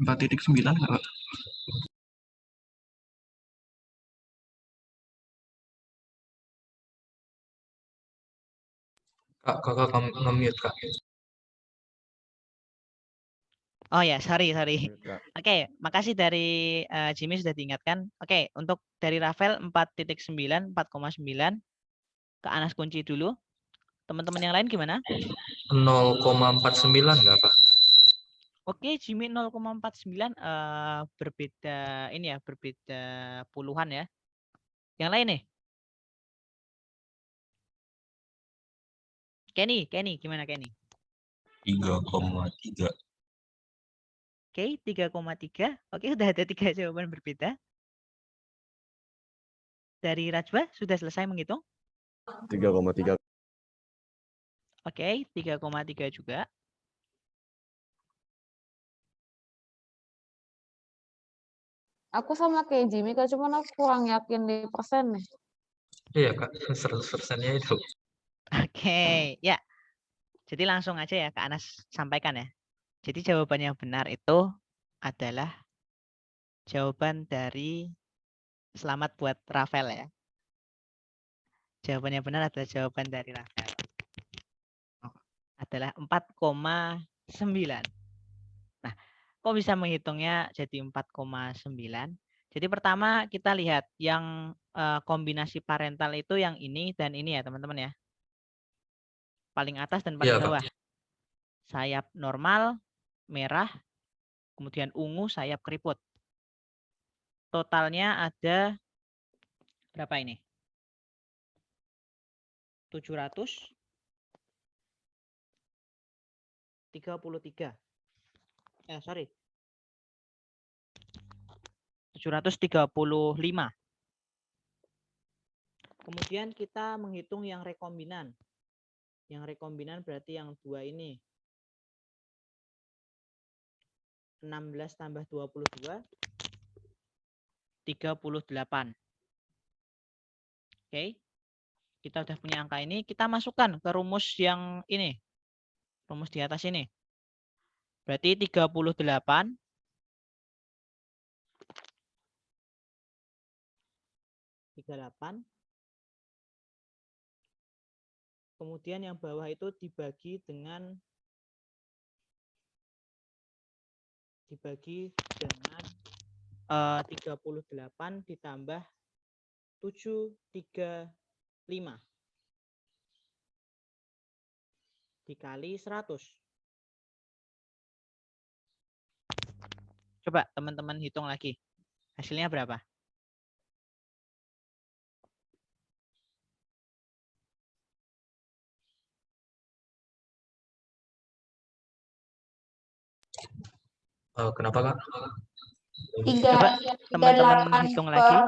Empat titik 9 Kak.
Kak, kakak nge-mute Kak.
Oh ya, sorry.
Lanjut, Kak.
Oke, makasih dari Jimmy sudah diingatkan. Oke, untuk dari Rafael 4.9, 4,9 ke Anas kunci dulu. Teman-teman yang lain gimana?
0,49 nggak, Kak?
Oke, Jimmy 0,49 berbeda ini ya, berbeda puluhan ya. Yang lain nih? Kenny, gimana Kenny?
3,3.
Oke, 3,3. Oke, udah ada 3 jawaban berbeda. Dari Rajwa sudah selesai menghitung?
3,3.
Oke, 3,3 juga.
Aku sama kayak Jimmy, Kak, cuman aku kurang yakin di persen nih.
Iya, Kak. 100%-nya itu.
Oke, ya. Jadi langsung aja ya Kak Anas sampaikan ya. Jadi jawaban yang benar itu adalah jawaban dari selamat buat Rafael ya. Jawabannya benar adalah jawaban dari Rafael. Adalah 4,9. Nah, kok bisa menghitungnya jadi 4,9? Jadi pertama kita lihat yang kombinasi parental itu yang ini dan ini ya teman-teman ya. Paling atas dan paling
Iya, Kak.
bawah. Sayap normal, merah, kemudian ungu, sayap keriput. Totalnya ada berapa ini? 733. Sorry. 735. Kemudian kita menghitung yang rekombinan. Yang rekombinan berarti yang dua ini. 16 tambah 22. 38. Oke. Kita udah punya angka ini. Kita masukkan ke rumus yang ini. Rumus di atas ini. Berarti 38. 38. Kemudian yang bawah itu dibagi dengan 38 ditambah 735 dikali 100. Coba teman-teman hitung lagi. Hasilnya berapa?
Kenapa, Kak?
Coba teman-teman hitung lagi.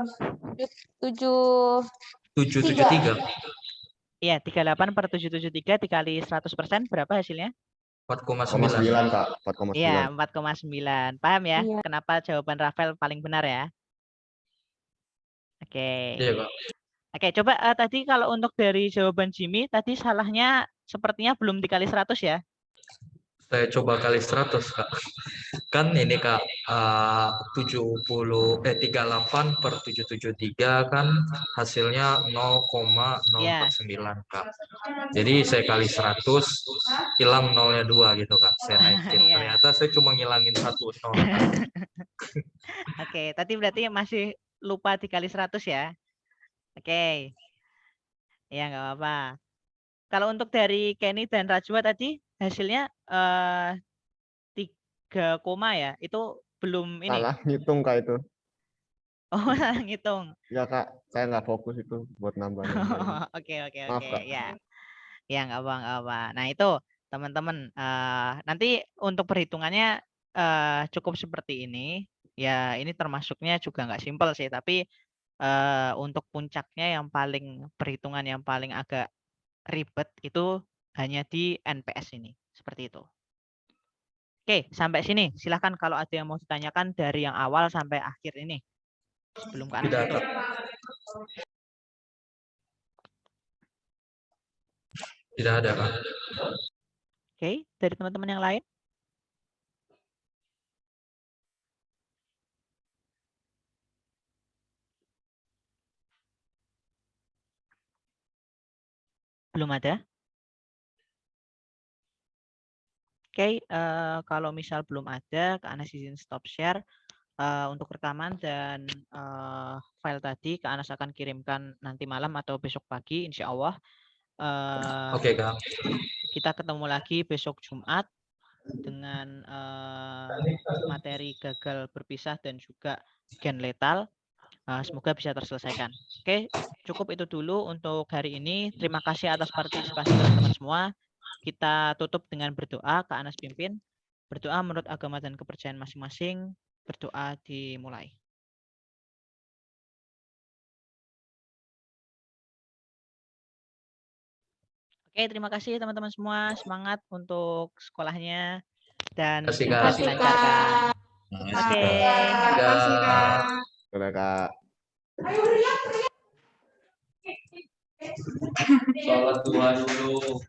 773.
Iya, 38 per 773 dikali 100% berapa hasilnya?
4,9.
4,9, Kak. 4,9.
Iya, 4,9. Paham ya?
Iya.
Kenapa jawaban Rafael paling benar ya? Oke.
Iya, Kak.
Oke, coba tadi kalau untuk dari jawaban Jimmy, tadi salahnya sepertinya belum dikali 100 ya?
Saya coba kali 100, Kak. Kan ini, Kak, 38 per 773 kan hasilnya 0,049, Kak. Jadi saya kali 100, hilang nolnya 2 gitu, Kak. Saya naikin.
Iya.
Ternyata saya cuma ngilangin 1 nol, Kak.
Oke, tadi berarti masih lupa dikali 100 ya? Oke. Ya, nggak apa-apa. Kalau untuk dari Kenny dan Rajwa tadi hasilnya 3 koma ya, itu belum ini.
Salah ngitung, Kak, itu.
Oh, salah ngitung.
Ya, Kak. Saya nggak fokus itu buat nambah.
Oke.
Maaf, Kak.
Ya, nggak apa. Nah itu teman-teman nanti untuk perhitungannya cukup seperti ini. Ya ini termasuknya juga nggak simpel sih, tapi untuk puncaknya yang paling perhitungan yang paling agak ribet itu hanya di NPS ini, seperti itu. Oke, sampai sini. Silahkan kalau ada yang mau ditanyakan dari yang awal sampai akhir ini. Sebelum ke
Tidak,
Anas.
Kak. Tidak ada, Kak.
Oke, dari teman-teman yang lain? Belum ada? Oke, kalau misal belum ada, Kak Anas izin stop share. Untuk rekaman dan file tadi Kak Anas akan kirimkan nanti malam atau besok pagi, insya Allah.
Oke, Kak.
Kita ketemu lagi besok Jumat dengan materi gagal berpisah dan juga gen letal. Semoga bisa terselesaikan. Oke, cukup itu dulu untuk hari ini. Terima kasih atas partisipasi teman-teman semua. Kita tutup dengan berdoa. Kak Anas pimpin. Berdoa menurut agama dan kepercayaan masing-masing. Berdoa dimulai. Oke, terima kasih teman-teman semua. Semangat untuk sekolahnya dan
Terima kasih,
semoga
Kak.
dilancarkan. Oke.
Terima kasih, Kak.
Udah Kak.
Sholat dua dulu.